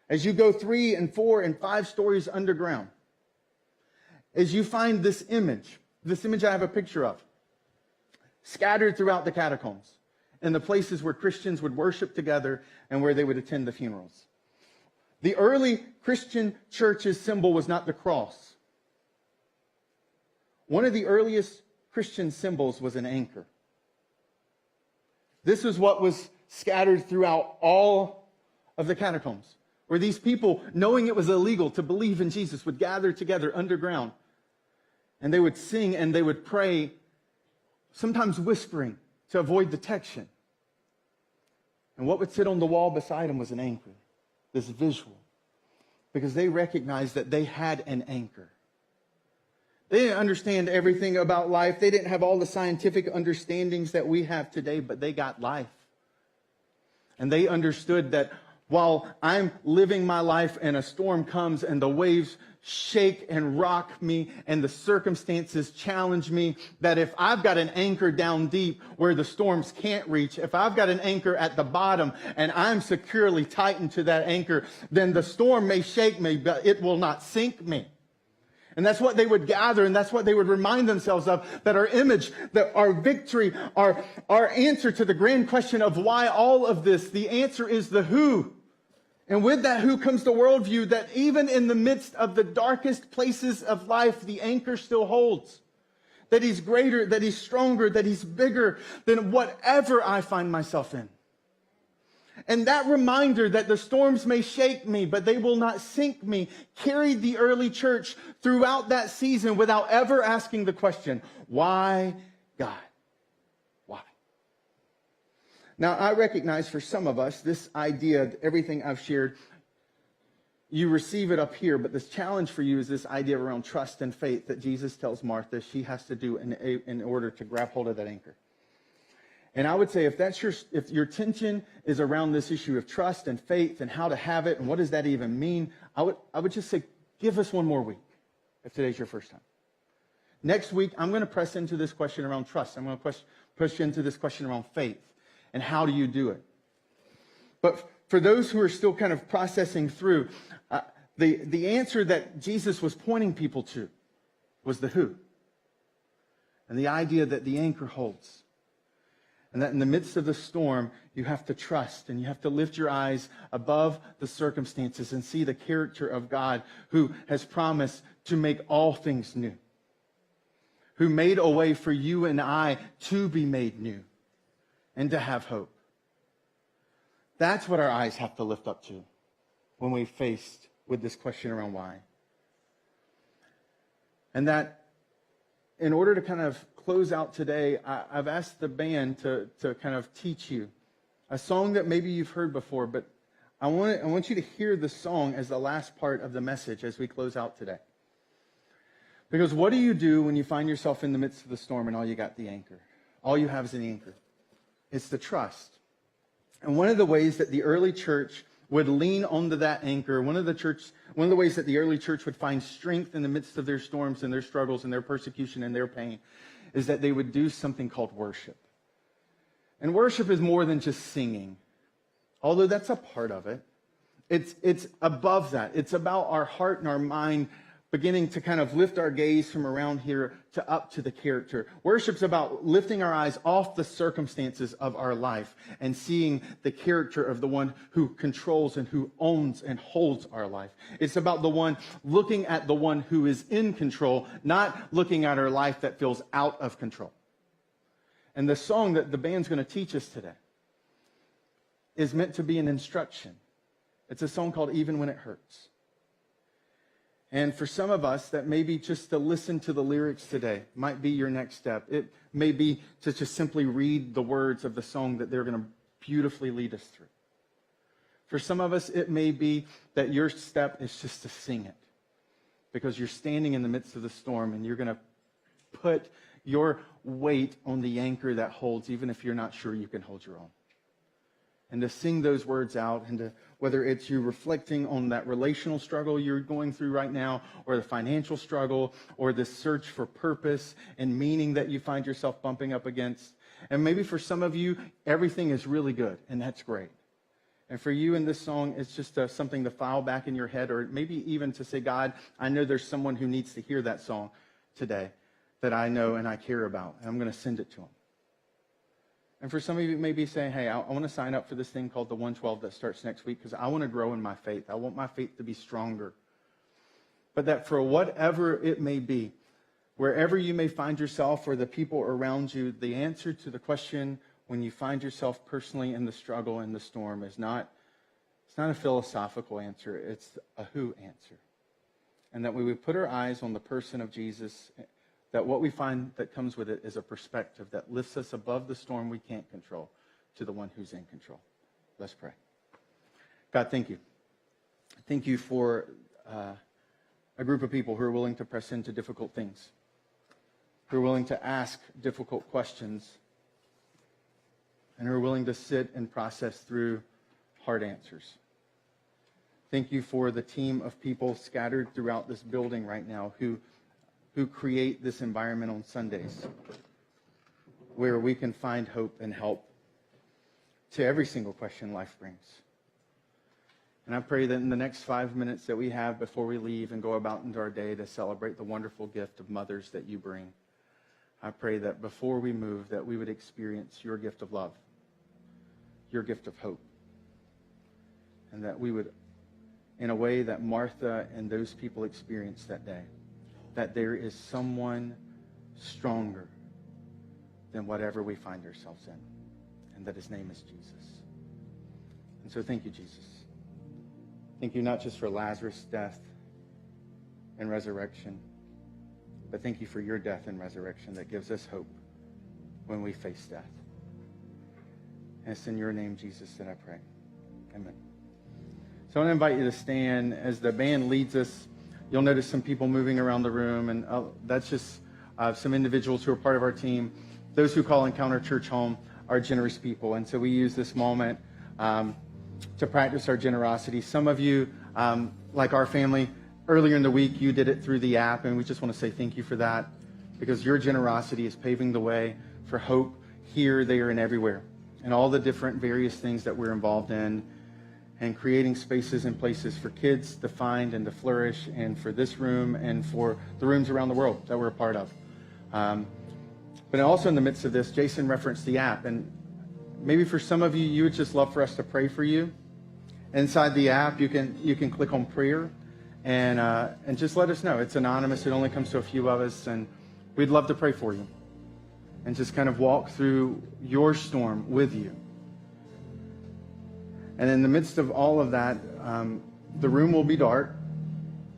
as you go 3 and 4 and 5 stories underground, as you find this image I have a picture of, scattered throughout the catacombs, and the places where Christians would worship together and where they would attend the funerals. The early Christian church's symbol was not the cross. One of the earliest Christian symbols was an anchor. This is what was scattered throughout all of the catacombs, where these people, knowing it was illegal to believe in Jesus, would gather together underground, and they would sing and they would pray, sometimes whispering, to avoid detection. And what would sit on the wall beside them was an anchor, this visual, because they recognized that they had an anchor. They didn't understand everything about life. They didn't have all the scientific understandings that we have today, but they got life. And they understood that while I'm living my life and a storm comes and the waves shake and rock me and the circumstances challenge me, that if I've got an anchor down deep where the storms can't reach, if I've got an anchor at the bottom and I'm securely tightened to that anchor, then the storm may shake me, but it will not sink me. And that's what they would gather, and that's what they would remind themselves of, that our image, that our victory, our answer to the grand question of why all of this, the answer is the who. And with that who comes the worldview that even in the midst of the darkest places of life, the anchor still holds. That he's greater, that he's stronger, that he's bigger than whatever I find myself in. And that reminder that the storms may shake me, but they will not sink me, carried the early church throughout that season without ever asking the question, why God? Why? Now, I recognize for some of us, this idea, everything I've shared, you receive it up here, but this challenge for you is this idea around trust and faith that Jesus tells Martha she has to do in order to grab hold of that anchor. And I would say if your tension is around this issue of trust and faith and how to have it and what does that even mean, I would just say, give us one more week if today's your first time. Next week, I'm going to press into this question around trust. I'm going to push into this question around faith and how do you do it. But for those who are still kind of processing through, the answer that Jesus was pointing people to was the who. And the idea that the anchor holds. And that in the midst of the storm, you have to trust and you have to lift your eyes above the circumstances and see the character of God who has promised to make all things new. Who made a way for you and I to be made new and to have hope. That's what our eyes have to lift up to when we're faced with this question around why. And that in order to kind of close out today, I've asked the band to kind of teach you a song that maybe you've heard before, but I want you to hear the song as the last part of the message as we close out today. Because what do you do when you find yourself in the midst of the storm and all you got the anchor? All you have is an anchor. It's the trust. And one of the ways that the early church would lean onto that anchor, one of the ways that the early church would find strength in the midst of their storms and their struggles and their persecution and their pain, is that they would do something called worship. And worship is more than just singing, although that's a part of it. It's above that. It's about our heart and our mind beginning to kind of lift our gaze from around here to up to the character. Worship's about lifting our eyes off the circumstances of our life and seeing the character of the one who controls and who owns and holds our life. It's about the one looking at the one who is in control, not looking at our life that feels out of control. And the song that the band's going to teach us today is meant to be an instruction. It's a song called Even When It Hurts. And for some of us, that may be just to listen to the lyrics today might be your next step. It may be to just simply read the words of the song that they're going to beautifully lead us through. For some of us, it may be that your step is just to sing it because you're standing in the midst of the storm and you're going to put your weight on the anchor that holds, even if you're not sure you can hold your own. And to sing those words out, and to, whether it's you reflecting on that relational struggle you're going through right now, or the financial struggle, or the search for purpose and meaning that you find yourself bumping up against. And maybe for some of you, everything is really good, and that's great. And for you in this song, it's just something to file back in your head, or maybe even to say, God, I know there's someone who needs to hear that song today that I know and I care about, and I'm going to send it to them. And for some of you, maybe saying, hey, I want to sign up for this thing called the 112 that starts next week because I want to grow in my faith. I want my faith to be stronger. But that for whatever it may be, wherever you may find yourself or the people around you, the answer to the question when you find yourself personally in the struggle and the storm is not a philosophical answer. It's a who answer. And that we would put our eyes on the person of Jesus, that what we find that comes with it is a perspective that lifts us above the storm we can't control to the one who's in control. Let's pray. God, thank you. Thank you for a group of people who are willing to press into difficult things, who are willing to ask difficult questions, and who are willing to sit and process through hard answers. Thank you for the team of people scattered throughout this building right now who create this environment on Sundays where we can find hope and help to every single question life brings. And I pray that in the next 5 minutes that we have before we leave and go about into our day to celebrate the wonderful gift of mothers that you bring, I pray that before we move that we would experience your gift of love, your gift of hope, and that we would, in a way that Martha and those people experienced that day, that there is someone stronger than whatever we find ourselves in, and that his name is Jesus. And so thank you, Jesus. Thank you not just for Lazarus' death and resurrection, but thank you for your death and resurrection that gives us hope when we face death. And it's in your name, Jesus, that I pray. Amen. So I want to invite you to stand as the band leads us. You'll notice some people moving around the room, and that's just some individuals who are part of our team. Those who call Encounter Church home are generous people, and so we use this moment to practice our generosity. Some of you, like our family, earlier in the week, you did it through the app, and we just want to say thank you for that, because your generosity is paving the way for hope here, there, and everywhere, and all the different various things that we're involved in, and creating spaces and places for kids to find and to flourish, and for this room and for the rooms around the world that we're a part of. But also in the midst of this, Jason referenced the app, and maybe for some of you, you would just love for us to pray for you. Inside the app, you can click on prayer, and just let us know. It's anonymous. It only comes to a few of us, and we'd love to pray for you and just kind of walk through your storm with you. And in the midst of all of that, the room will be dark,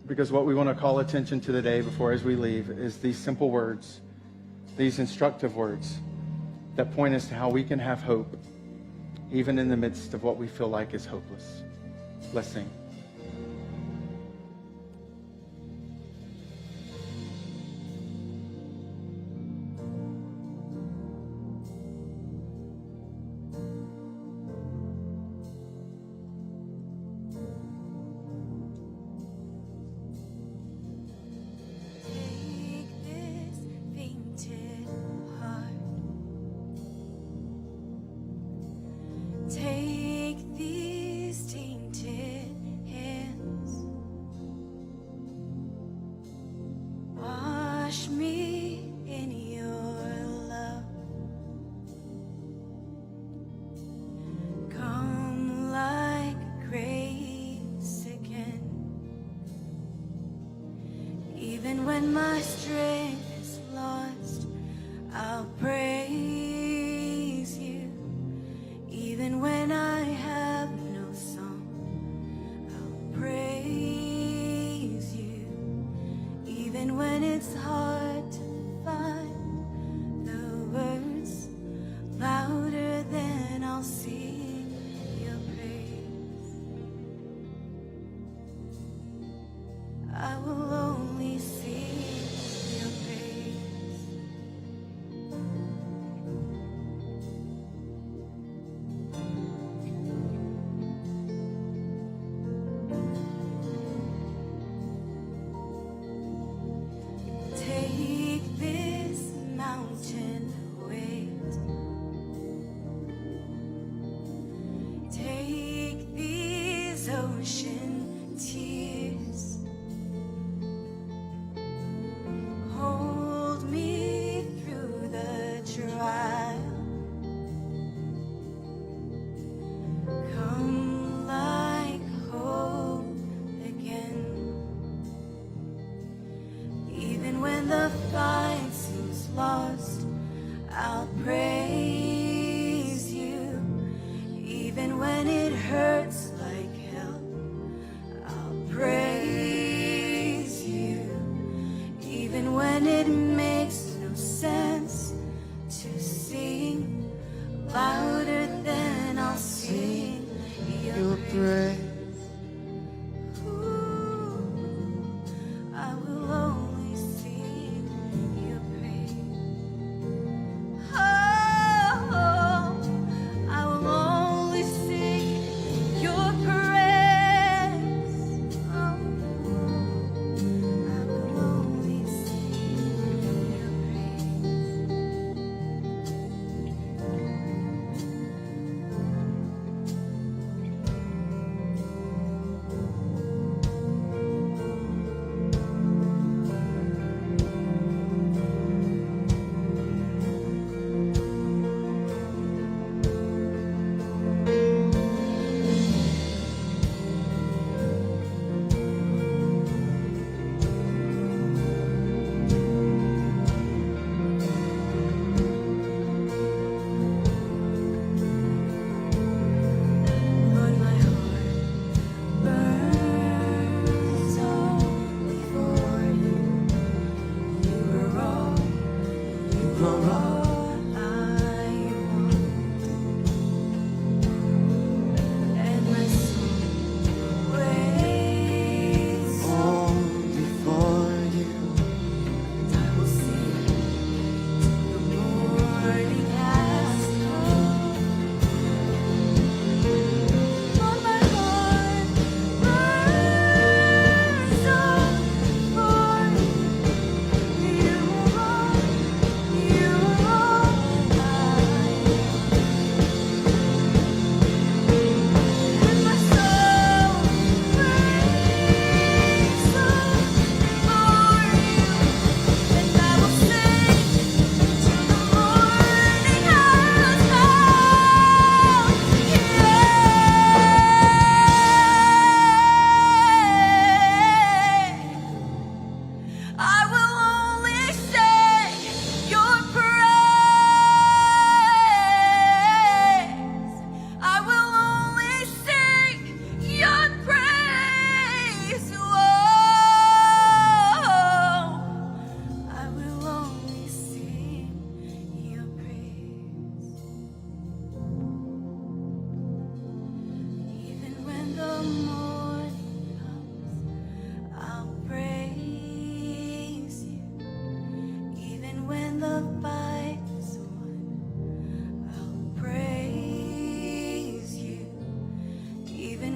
because what we want to call attention to today before as we leave is these simple words, these instructive words that point us to how we can have hope even in the midst of what we feel like is hopeless. Let's sing. Take this fainted heart. Take these tainted hands. Wash me in your love. Come like grace again. Even when my strength is lost, I'll praise you. Even when I have no song, I'll praise you. Even when it's hard to find the words louder than I'll sing your praise. I will only sing your praise. Take this mountain weight. Take these ocean tears. Hold me through the trial. Come like hope again. Even when the fight seems lost, I'll praise you. Even when it hurts like hell, I'll praise you. Even when it makes no sense to sing louder than I'll sing your praise. Ooh, I will only sing your praise. Oh, I will only sing your praise. Oh, I will only sing your praise.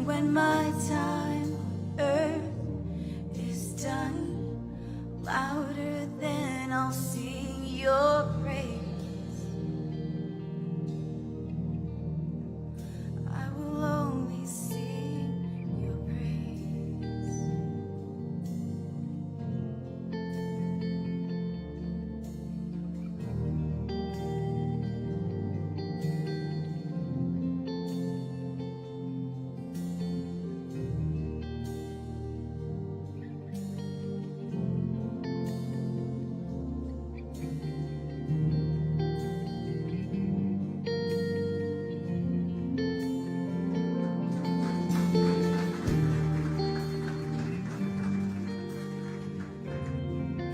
when my time on earth is done, louder than I'll sing your praise. I will only sing your praise.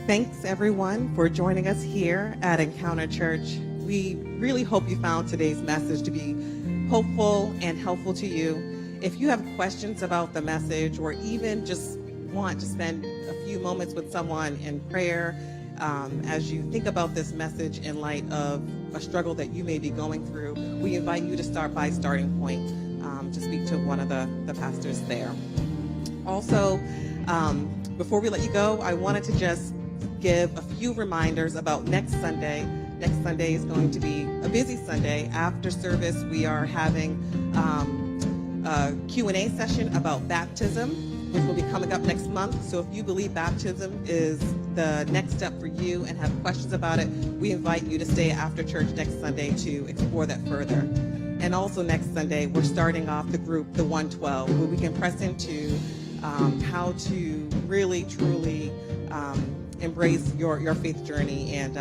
Thanks, everyone, for joining us here at Encounter Church. We really hope you found today's message to be hopeful and helpful to you. If you have questions about the message or even just want to spend a few moments with someone in prayer as you think about this message in light of a struggle that you may be going through, we invite you to start by Starting Point to speak to one of the pastors there. Also, before we let you go, I wanted to just give a few reminders about next Sunday. Next Sunday is going to be a busy Sunday. After service, we are having a Q&A session about baptism, which will be coming up next month. So if you believe baptism is the next step for you and have questions about it, we invite you to stay after church next Sunday to explore that further. And also next Sunday, we're starting off the group, the 112, where we can press into how to really, truly embrace your faith journey and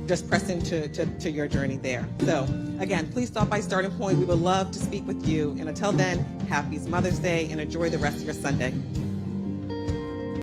just press into your journey there. So again, please stop by Starting Point. We would love to speak with you. And until then, happy Mother's Day and enjoy the rest of your Sunday.